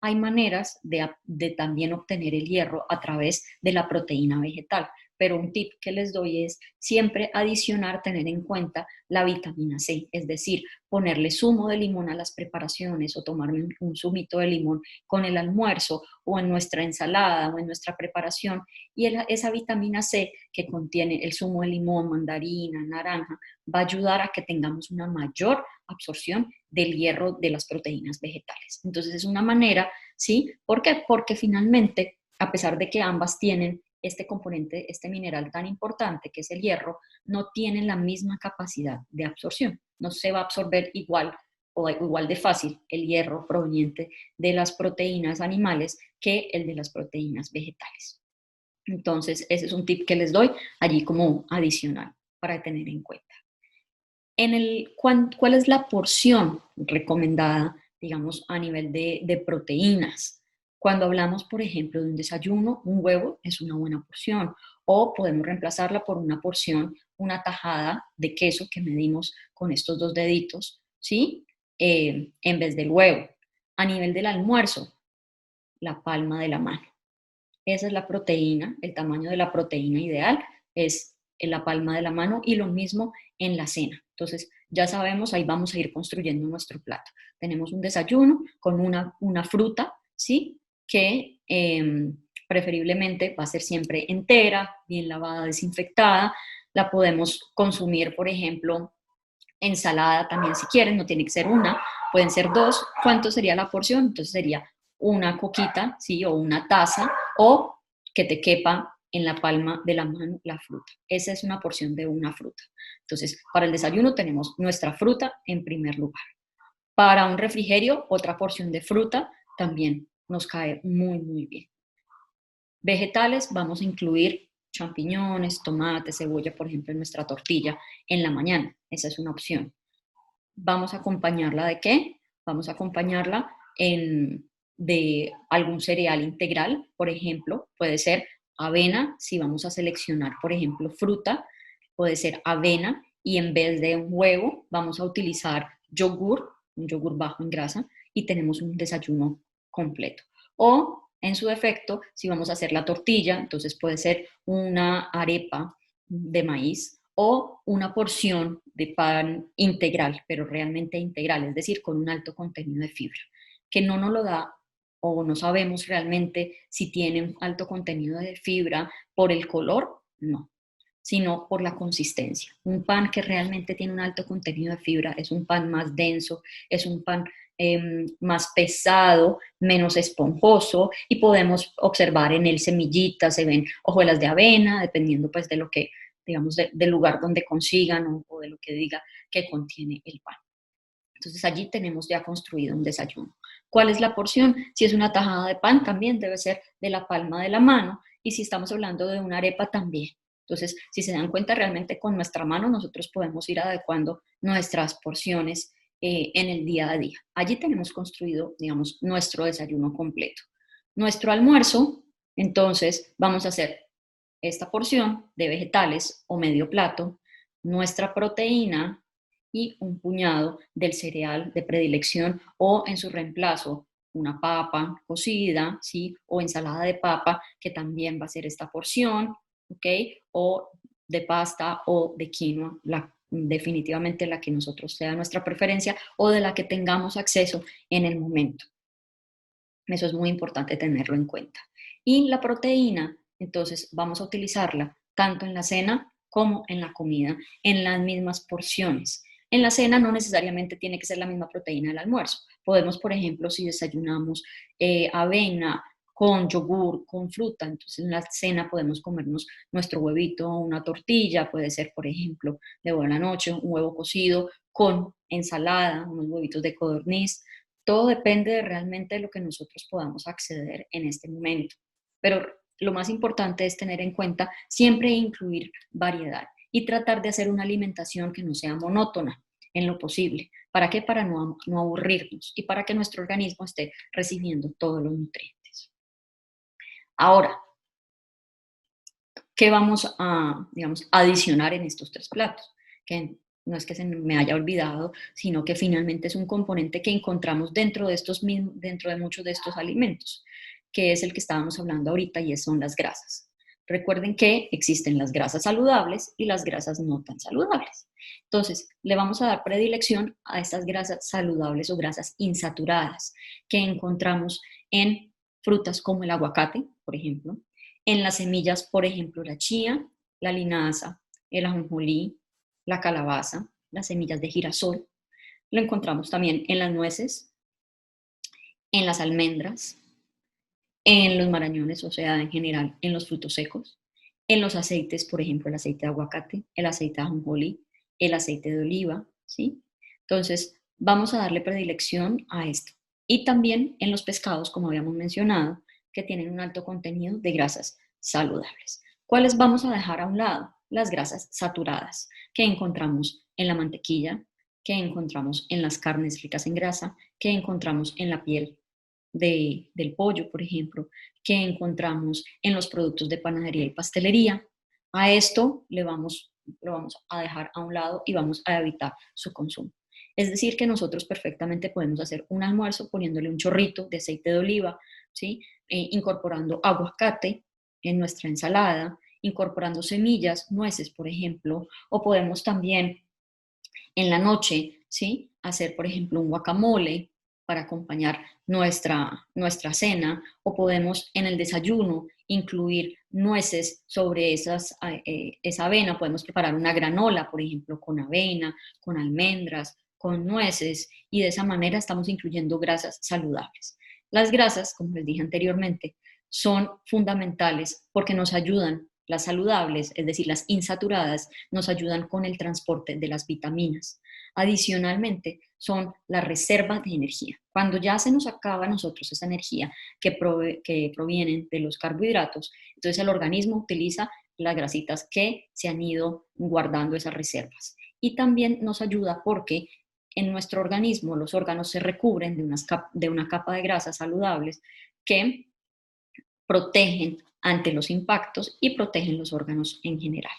Hay maneras de también obtener el hierro a través de la proteína vegetal, pero un tip que les doy es siempre adicionar, tener en cuenta la vitamina C, es decir, ponerle zumo de limón a las preparaciones o tomarme un zumito de limón con el almuerzo o en nuestra ensalada o en nuestra preparación y esa vitamina C que contiene el zumo de limón, mandarina, naranja, va a ayudar a que tengamos una mayor absorción del hierro de las proteínas vegetales. Entonces es una manera, ¿sí? ¿Por qué? Porque finalmente, a pesar de que ambas tienen este componente, este mineral tan importante que es el hierro, no tienen la misma capacidad de absorción. No se va a absorber igual o igual de fácil el hierro proveniente de las proteínas animales que el de las proteínas vegetales. Entonces, ese es un tip que les doy allí como adicional para tener en cuenta. ¿Cuál es la porción recomendada, digamos, a nivel de proteínas? Cuando hablamos, por ejemplo, de un desayuno, un huevo es una buena porción o podemos reemplazarla por una porción, una tajada de queso que medimos con estos dos deditos, ¿sí? En vez del huevo. A nivel del almuerzo, la palma de la mano. Esa es la proteína, el tamaño de la proteína ideal es en la palma de la mano y lo mismo en la cena. Entonces, ya sabemos, ahí vamos a ir construyendo nuestro plato. Tenemos un desayuno con una fruta, ¿sí? Que preferiblemente va a ser siempre entera, bien lavada, desinfectada. La podemos consumir, por ejemplo, ensalada también si quieren, no tiene que ser una, pueden ser dos. ¿Cuánto sería la porción? Entonces sería una coquita, ¿sí? O una taza, o que te quepa en la palma de la mano la fruta. Esa es una porción de una fruta. Entonces, para el desayuno tenemos nuestra fruta en primer lugar. Para un refrigerio, otra porción de fruta también nos cae muy, muy bien. Vegetales, vamos a incluir champiñones, tomates, cebolla, por ejemplo, en nuestra tortilla en la mañana. Esa es una opción. ¿Vamos a acompañarla de qué? Vamos a acompañarla de algún cereal integral, por ejemplo, puede ser avena, si vamos a seleccionar, por ejemplo, fruta, puede ser avena y en vez de un huevo vamos a utilizar yogur, un yogur bajo en grasa y tenemos un desayuno completo. O en su defecto, si vamos a hacer la tortilla, entonces puede ser una arepa de maíz o una porción de pan integral, pero realmente integral, es decir, con un alto contenido de fibra, que no nos lo da o no sabemos realmente si tienen alto contenido de fibra por el color, no, sino por la consistencia. Un pan que realmente tiene un alto contenido de fibra es un pan más denso, es un pan más pesado, menos esponjoso y podemos observar en él semillitas, se ven hojuelas de avena, dependiendo pues de lo que, digamos, del lugar donde consigan o de lo que diga que contiene el pan. Entonces allí tenemos ya construido un desayuno. ¿Cuál es la porción? Si es una tajada de pan, también debe ser de la palma de la mano. Y si estamos hablando de una arepa, también. Entonces, si se dan cuenta, realmente con nuestra mano nosotros podemos ir adecuando nuestras porciones en el día a día. Allí tenemos construido, digamos, nuestro desayuno completo. Nuestro almuerzo, entonces, vamos a hacer esta porción de vegetales o medio plato, nuestra proteína y un puñado del cereal de predilección o en su reemplazo una papa cocida, ¿sí? O ensalada de papa, que también va a ser esta porción, ¿ok? O de pasta o de quinoa, definitivamente la que nosotros sea nuestra preferencia o de la que tengamos acceso en el momento. Eso es muy importante tenerlo en cuenta. Y la proteína, entonces vamos a utilizarla tanto en la cena como en la comida, en las mismas porciones. En la cena no necesariamente tiene que ser la misma proteína del almuerzo. Podemos, por ejemplo, si desayunamos avena con yogur, con fruta, entonces en la cena podemos comernos nuestro huevito, una tortilla, puede ser, por ejemplo, de buena noche, un huevo cocido con ensalada, unos huevitos de codorniz. Todo depende de realmente de lo que nosotros podamos acceder en este momento. Pero lo más importante es tener en cuenta siempre incluir variedad y tratar de hacer una alimentación que no sea monótona en lo posible. ¿Para qué? Para no aburrirnos y para que nuestro organismo esté recibiendo todos los nutrientes. Ahora, ¿qué vamos a, digamos, adicionar en estos tres platos? Que no es que se me haya olvidado, sino que finalmente es un componente que encontramos dentro de dentro de muchos de estos alimentos, que es el que estábamos hablando ahorita y son las grasas. Recuerden que existen las grasas saludables y las grasas no tan saludables. Entonces, le vamos a dar predilección a estas grasas saludables o grasas insaturadas que encontramos en frutas como el aguacate, por ejemplo, en las semillas, por ejemplo, la chía, la linaza, el ajonjolí, la calabaza, las semillas de girasol. Lo encontramos también en las nueces, en las almendras, en los marañones, o sea, en general, en los frutos secos, en los aceites, por ejemplo, el aceite de aguacate, el aceite de ajonjolí, el aceite de oliva, ¿sí? Entonces, vamos a darle predilección a esto. Y también en los pescados, como habíamos mencionado, que tienen un alto contenido de grasas saludables. ¿Cuáles vamos a dejar a un lado? Las grasas saturadas, que encontramos en la mantequilla, que encontramos en las carnes ricas en grasa, que encontramos en la piel del pollo, por ejemplo, que encontramos en los productos de panadería y pastelería. A esto lo vamos a dejar a un lado y vamos a evitar su consumo. Es decir, que nosotros perfectamente podemos hacer un almuerzo poniéndole un chorrito de aceite de oliva, ¿sí? Incorporando aguacate en nuestra ensalada, incorporando semillas, nueces, por ejemplo, o podemos también en la noche, ¿sí? Hacer, por ejemplo, un guacamole para acompañar nuestra cena, o podemos en el desayuno incluir nueces sobre esa avena, podemos preparar una granola, por ejemplo, con avena, con almendras, con nueces, y de esa manera estamos incluyendo grasas saludables. Las grasas, como les dije anteriormente, son fundamentales porque nos ayudan, las saludables, es decir, las insaturadas, nos ayudan con el transporte de las vitaminas. Adicionalmente, son la reserva de energía. Cuando ya se nos acaba a nosotros esa energía que provienen de los carbohidratos, entonces el organismo utiliza las grasitas que se han ido guardando esas reservas. Y también nos ayuda porque en nuestro organismo los órganos se recubren de una capa de grasas saludables que protegen ante los impactos y protegen los órganos en general.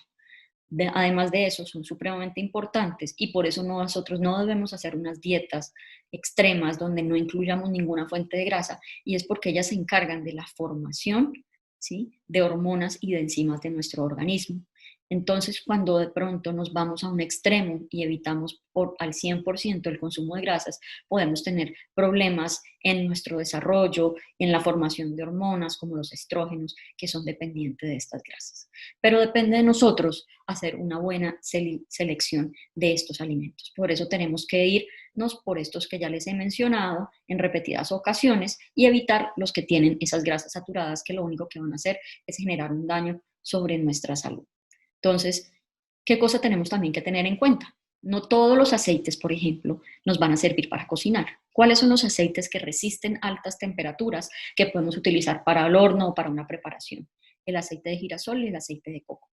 Además de eso, son supremamente importantes y por eso nosotros no debemos hacer unas dietas extremas donde no incluyamos ninguna fuente de grasa, y es porque ellas se encargan de la formación, ¿sí?, de hormonas y de enzimas de nuestro organismo. Entonces, cuando de pronto nos vamos a un extremo y evitamos al 100% el consumo de grasas, podemos tener problemas en nuestro desarrollo, en la formación de hormonas como los estrógenos, que son dependientes de estas grasas. Pero depende de nosotros hacer una buena selección de estos alimentos. Por eso tenemos que irnos por estos que ya les he mencionado en repetidas ocasiones y evitar los que tienen esas grasas saturadas, que lo único que van a hacer es generar un daño sobre nuestra salud. Entonces, ¿qué cosa tenemos también que tener en cuenta? No todos los aceites, por ejemplo, nos van a servir para cocinar. ¿Cuáles son los aceites que resisten altas temperaturas que podemos utilizar para el horno o para una preparación? El aceite de girasol y el aceite de coco,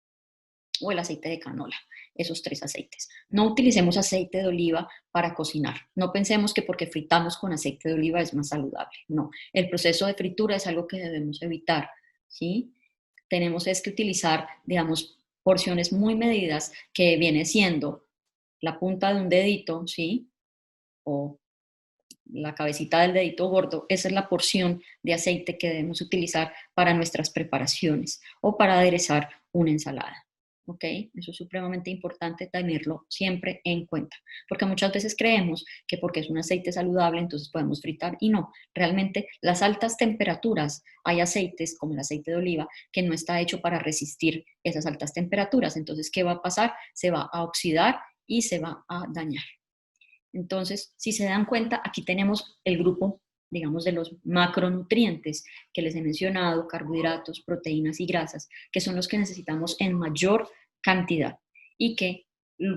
o el aceite de canola, esos tres aceites. No utilicemos aceite de oliva para cocinar. No pensemos que porque fritamos con aceite de oliva es más saludable. No, el proceso de fritura es algo que debemos evitar, ¿sí? Tenemos es que utilizar, digamos, porciones muy medidas, que viene siendo la punta de un dedito, ¿sí? O la cabecita del dedito gordo. Esa es la porción de aceite que debemos utilizar para nuestras preparaciones o para aderezar una ensalada. ¿ok? Eso es supremamente importante tenerlo siempre en cuenta, porque muchas veces creemos que porque es un aceite saludable, entonces podemos fritar, y no, realmente las altas temperaturas, hay aceites como el aceite de oliva que no está hecho para resistir esas altas temperaturas, entonces, ¿qué va a pasar? Se va a oxidar y se va a dañar. Entonces, si se dan cuenta, aquí tenemos el grupo, digamos, de los macronutrientes que les he mencionado, carbohidratos, proteínas y grasas, que son los que necesitamos en mayor cantidad y que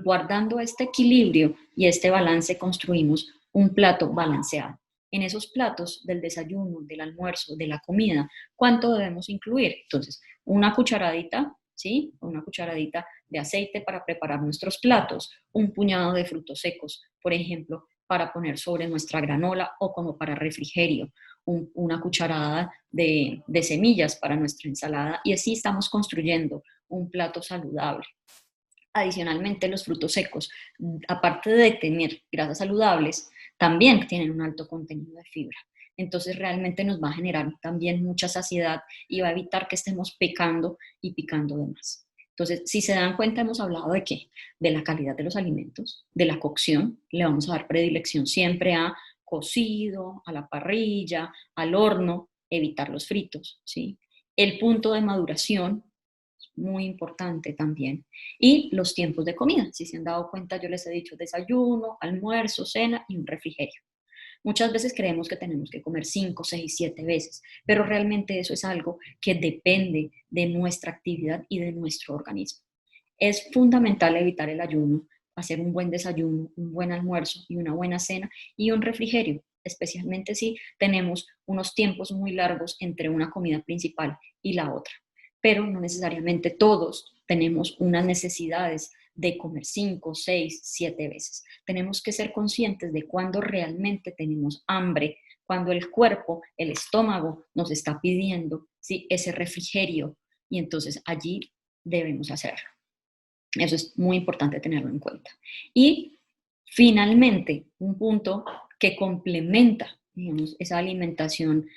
guardando este equilibrio y este balance construimos un plato balanceado. En esos platos del desayuno, del almuerzo, de la comida, ¿cuánto debemos incluir? Entonces, una cucharadita, ¿sí? Una cucharadita de aceite para preparar nuestros platos, un puñado de frutos secos, por ejemplo, para poner sobre nuestra granola o como para refrigerio, una cucharada de semillas para nuestra ensalada y así estamos construyendo un plato saludable. Adicionalmente, los frutos secos, aparte de tener grasas saludables, también tienen un alto contenido de fibra. Entonces realmente nos va a generar también mucha saciedad y va a evitar que estemos pecando y picando de más. Entonces, si se dan cuenta, hemos hablado de qué? De la calidad de los alimentos, de la cocción. Le vamos a dar predilección siempre a cocido, a la parrilla, al horno, evitar los fritos, ¿sí? El punto de maduración, muy importante también. Y los tiempos de comida. Si se han dado cuenta, yo les he dicho desayuno, almuerzo, cena y un refrigerio. Muchas veces creemos que tenemos que comer 5, 6, 7 veces, pero realmente eso es algo que depende de nuestra actividad y de nuestro organismo. Es fundamental evitar el ayuno, hacer un buen desayuno, un buen almuerzo y una buena cena y un refrigerio, especialmente si tenemos unos tiempos muy largos entre una comida principal y la otra. Pero no necesariamente todos tenemos unas necesidades de comer 5, 6, 7 veces. Tenemos que ser conscientes de cuando realmente tenemos hambre, cuando el cuerpo, el estómago nos está pidiendo, ¿sí?, ese refrigerio y entonces allí debemos hacerlo. Eso es muy importante tenerlo en cuenta. Y finalmente, un punto que complementa, digamos, esa alimentación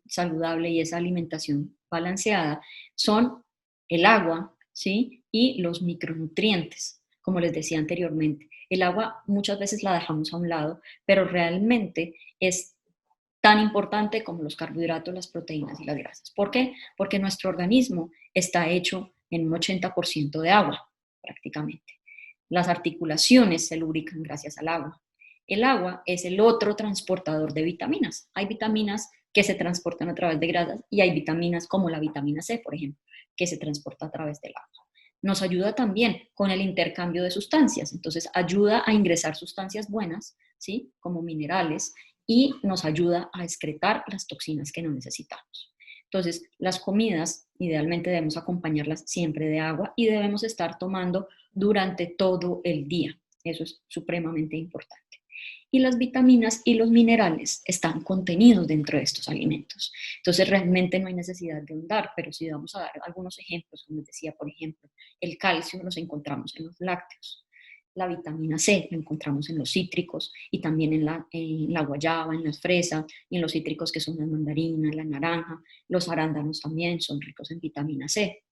saludable y esa alimentación balanceada son el agua, ¿sí? Y los micronutrientes, como les decía anteriormente. El agua muchas veces la dejamos a un lado, pero realmente es tan importante como los carbohidratos, las proteínas y las grasas. ¿Por qué? Porque nuestro organismo está hecho en un 80% de agua, prácticamente. Las articulaciones se lubrican gracias al agua. El agua es el otro transportador de vitaminas. Hay vitaminas que se transportan a través de grasas y hay vitaminas como la vitamina C, por ejemplo, que se transporta a través del agua. Nos ayuda también con el intercambio de sustancias, entonces ayuda a ingresar sustancias buenas, ¿sí?, como minerales, y nos ayuda a excretar las toxinas que no necesitamos. Entonces, las comidas idealmente debemos acompañarlas siempre de agua y debemos estar tomando durante todo el día. Eso es supremamente importante. Y las vitaminas y los minerales están contenidos dentro de estos alimentos. Entonces, realmente no hay necesidad de ahondar, pero si vamos a dar algunos ejemplos, como les decía, por ejemplo, el calcio los encontramos en los lácteos. La vitamina C la encontramos en los cítricos y también en la guayaba, en las fresas, y en los cítricos que son la mandarina, la naranja. Los arándanos también son ricos en vitamina C.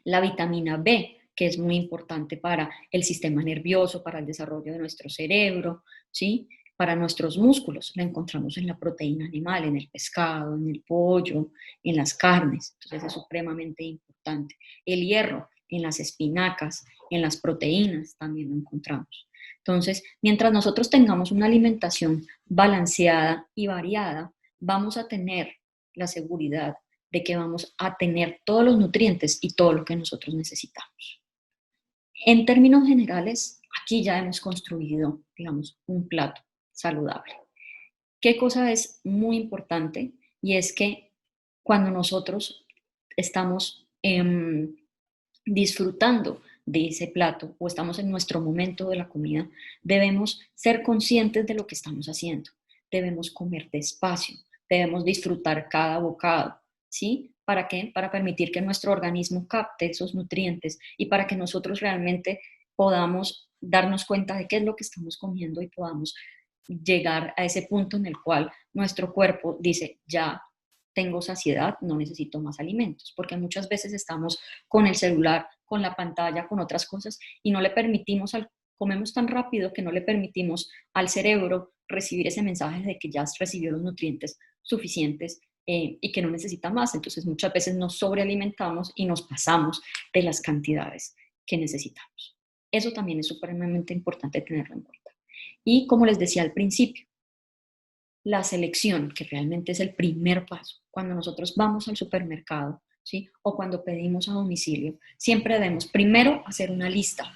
La vitamina B, que es muy importante para el sistema nervioso, para el desarrollo de nuestro cerebro, ¿sí? Para nuestros músculos, la encontramos en la proteína animal, en el pescado, en el pollo, en las carnes. Entonces es supremamente importante. El hierro, en las espinacas, en las proteínas también lo encontramos. Entonces, mientras nosotros tengamos una alimentación balanceada y variada, vamos a tener la seguridad de que vamos a tener todos los nutrientes y todo lo que nosotros necesitamos. En términos generales, aquí ya hemos construido, digamos, un plato saludable. ¿Qué cosa es muy importante? Y es que cuando nosotros estamos disfrutando de ese plato o estamos en nuestro momento de la comida, debemos ser conscientes de lo que estamos haciendo. Debemos comer despacio, debemos disfrutar cada bocado, ¿sí? ¿Para qué? Para permitir que nuestro organismo capte esos nutrientes y para que nosotros realmente podamos darnos cuenta de qué es lo que estamos comiendo y podamos llegar a ese punto en el cual nuestro cuerpo dice, ya tengo saciedad, no necesito más alimentos, porque muchas veces estamos con el celular con la pantalla, con otras cosas, y no le permitimos comemos tan rápido que no le permitimos al cerebro recibir ese mensaje de que ya recibió los nutrientes suficientes y que no necesita más. Entonces muchas veces nos sobrealimentamos y nos pasamos de las cantidades que necesitamos. Eso también es supremamente importante tenerlo en cuenta. Y como les decía al principio, la selección, que realmente es el primer paso, cuando nosotros vamos al supermercado, ¿sí? O cuando pedimos a domicilio, siempre debemos primero hacer una lista.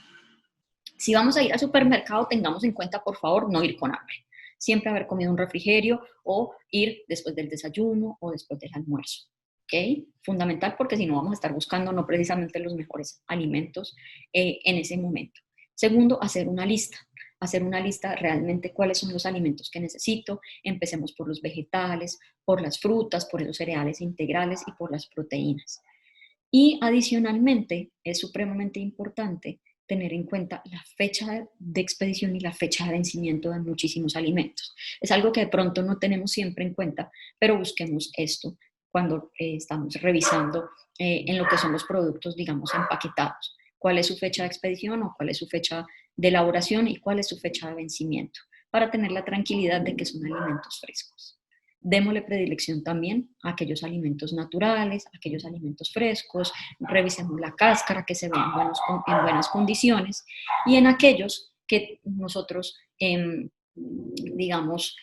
Si vamos a ir al supermercado, tengamos en cuenta, por favor, no ir con hambre. Siempre haber comido un refrigerio o ir después del desayuno o después del almuerzo. ¿Ok? Fundamental, porque si no vamos a estar buscando no precisamente los mejores alimentos en ese momento. Segundo, hacer una lista. Hacer una lista realmente cuáles son los alimentos que necesito. Empecemos por los vegetales, por las frutas, por los cereales integrales y por las proteínas. Y adicionalmente, es supremamente importante tener en cuenta la fecha de expedición y la fecha de vencimiento de muchísimos alimentos. Es algo que de pronto no tenemos siempre en cuenta, pero busquemos esto cuando estamos revisando en lo que son los productos, digamos, empaquetados. ¿Cuál es su fecha de expedición o cuál es su fecha de elaboración y cuál es su fecha de vencimiento? Para tener la tranquilidad de que son alimentos frescos. Démosle predilección también a aquellos alimentos naturales, a aquellos alimentos frescos, revisemos la cáscara que se ve en buenas condiciones y en aquellos que nosotros, digamos,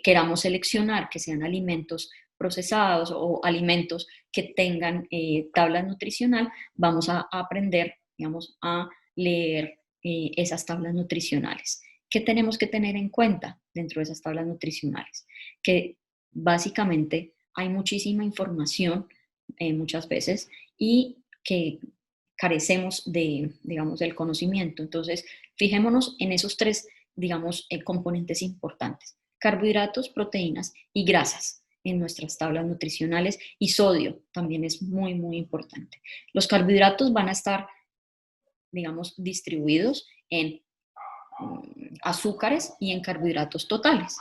queramos seleccionar que sean alimentos procesados o alimentos que tengan tabla nutricional, vamos a aprender, digamos, a leer esas tablas nutricionales. ¿Qué tenemos que tener en cuenta dentro de esas tablas nutricionales? Que básicamente hay muchísima información muchas veces y que carecemos de, digamos, del conocimiento. Entonces, fijémonos en esos tres, digamos, componentes importantes: carbohidratos, proteínas y grasas en nuestras tablas nutricionales, y sodio también es muy, muy importante. Los carbohidratos van a estar, digamos, distribuidos en azúcares y en carbohidratos totales.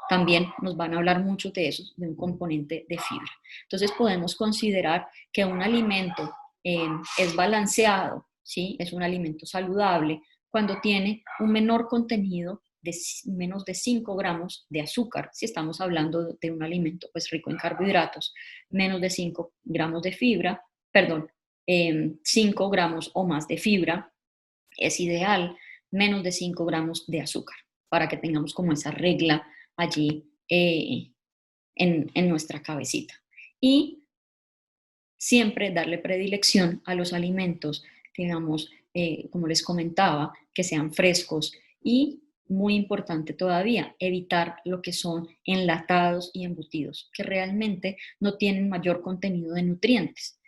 También nos van a hablar mucho de eso, de un componente de fibra. Entonces podemos considerar que un alimento es balanceado, ¿sí? Es un alimento saludable cuando tiene un menor contenido de menos de 5 gramos de azúcar, si estamos hablando de un alimento pues rico en carbohidratos, menos de 5 gramos de fibra, perdón, 5 gramos o más de fibra es ideal, menos de 5 gramos de azúcar, para que tengamos como esa regla allí en nuestra cabecita. Y siempre darle predilección a los alimentos, digamos, como les comentaba, que sean frescos y, muy importante todavía, evitar lo que son enlatados y embutidos, que realmente no tienen mayor contenido de nutrientes.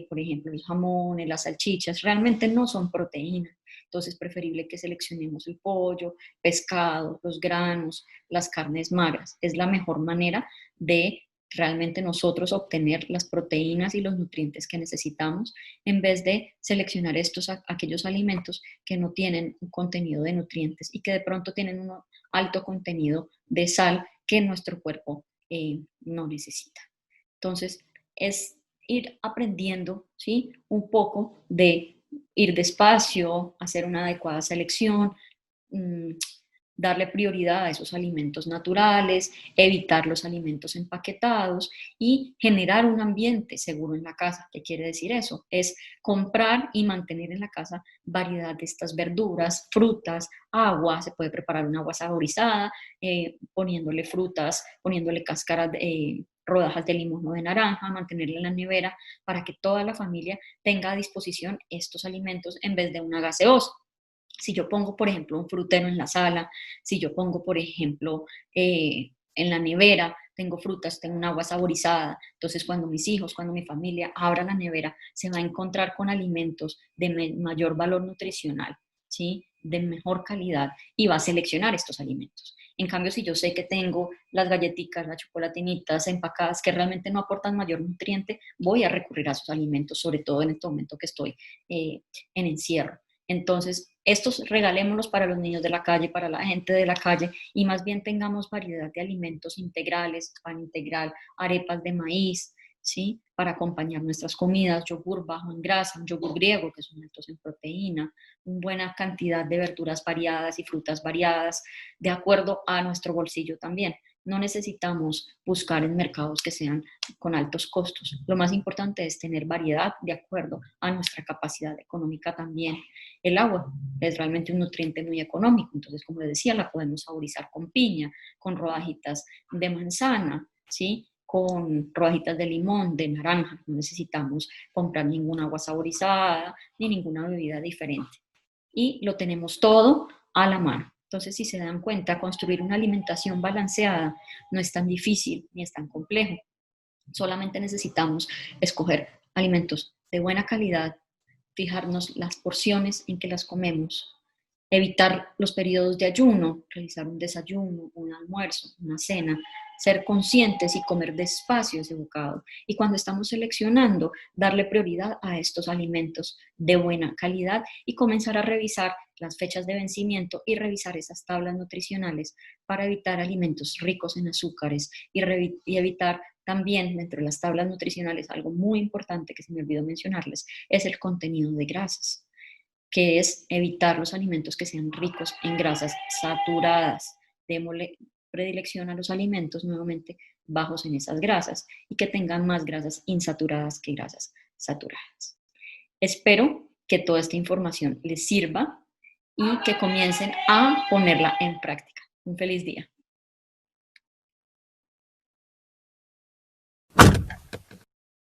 Por ejemplo, los jamones, las salchichas, realmente no son proteínas. Entonces, es preferible que seleccionemos el pollo, pescado, los granos, las carnes magras. Es la mejor manera de realmente nosotros obtener las proteínas y los nutrientes que necesitamos, en vez de seleccionar aquellos alimentos que no tienen un contenido de nutrientes y que de pronto tienen un alto contenido de sal que nuestro cuerpo no necesita. Entonces, es ir aprendiendo, ¿sí? Un poco de ir despacio, hacer una adecuada selección, darle prioridad a esos alimentos naturales, evitar los alimentos empaquetados y generar un ambiente seguro en la casa. ¿Qué quiere decir eso? Es comprar y mantener en la casa variedad de estas verduras, frutas, agua. Se puede preparar un agua saborizada, poniéndole frutas, poniéndole cáscaras rodajas de limón o de naranja, mantenerla en la nevera para que toda la familia tenga a disposición estos alimentos en vez de una gaseosa. Si yo pongo, por ejemplo, un frutero en la sala, si yo pongo, por ejemplo, en la nevera, tengo frutas, tengo un agua saborizada, entonces cuando mis hijos, cuando mi familia abra la nevera, se va a encontrar con alimentos de mayor valor nutricional, ¿sí? De mejor calidad, y va a seleccionar estos alimentos. En cambio, si yo sé que tengo las galletitas, las chocolatinitas empacadas que realmente no aportan mayor nutriente, voy a recurrir a esos alimentos, sobre todo en este momento que estoy en encierro. Entonces, estos regalémoslos para los niños de la calle, para la gente de la calle, y más bien tengamos variedad de alimentos integrales, pan integral, arepas de maíz, ¿sí? Para acompañar nuestras comidas, yogur bajo en grasa, un yogur griego que son altos en proteína, una buena cantidad de verduras variadas y frutas variadas, de acuerdo a nuestro bolsillo también. No necesitamos buscar en mercados que sean con altos costos. Lo más importante es tener variedad de acuerdo a nuestra capacidad económica también. El agua es realmente un nutriente muy económico, entonces, como les decía, la podemos saborizar con piña, con rodajitas de manzana, ¿sí? Con rodajitas de limón, de naranja. No necesitamos comprar ninguna agua saborizada ni ninguna bebida diferente. Y lo tenemos todo a la mano. Entonces, si se dan cuenta, construir una alimentación balanceada no es tan difícil ni es tan complejo. Solamente necesitamos escoger alimentos de buena calidad, fijarnos las porciones en que las comemos, evitar los periodos de ayuno, realizar un desayuno, un almuerzo, una cena, ser conscientes y comer despacio ese bocado. Y cuando estamos seleccionando, darle prioridad a estos alimentos de buena calidad y comenzar a revisar las fechas de vencimiento y revisar esas tablas nutricionales para evitar alimentos ricos en azúcares y evitar también dentro de las tablas nutricionales algo muy importante que se me olvidó mencionarles, es el contenido de grasas, que es evitar los alimentos que sean ricos en grasas saturadas. Démosle predilección a los alimentos nuevamente bajos en esas grasas y que tengan más grasas insaturadas que grasas saturadas. Espero que toda esta información les sirva y que comiencen a ponerla en práctica. Un feliz día.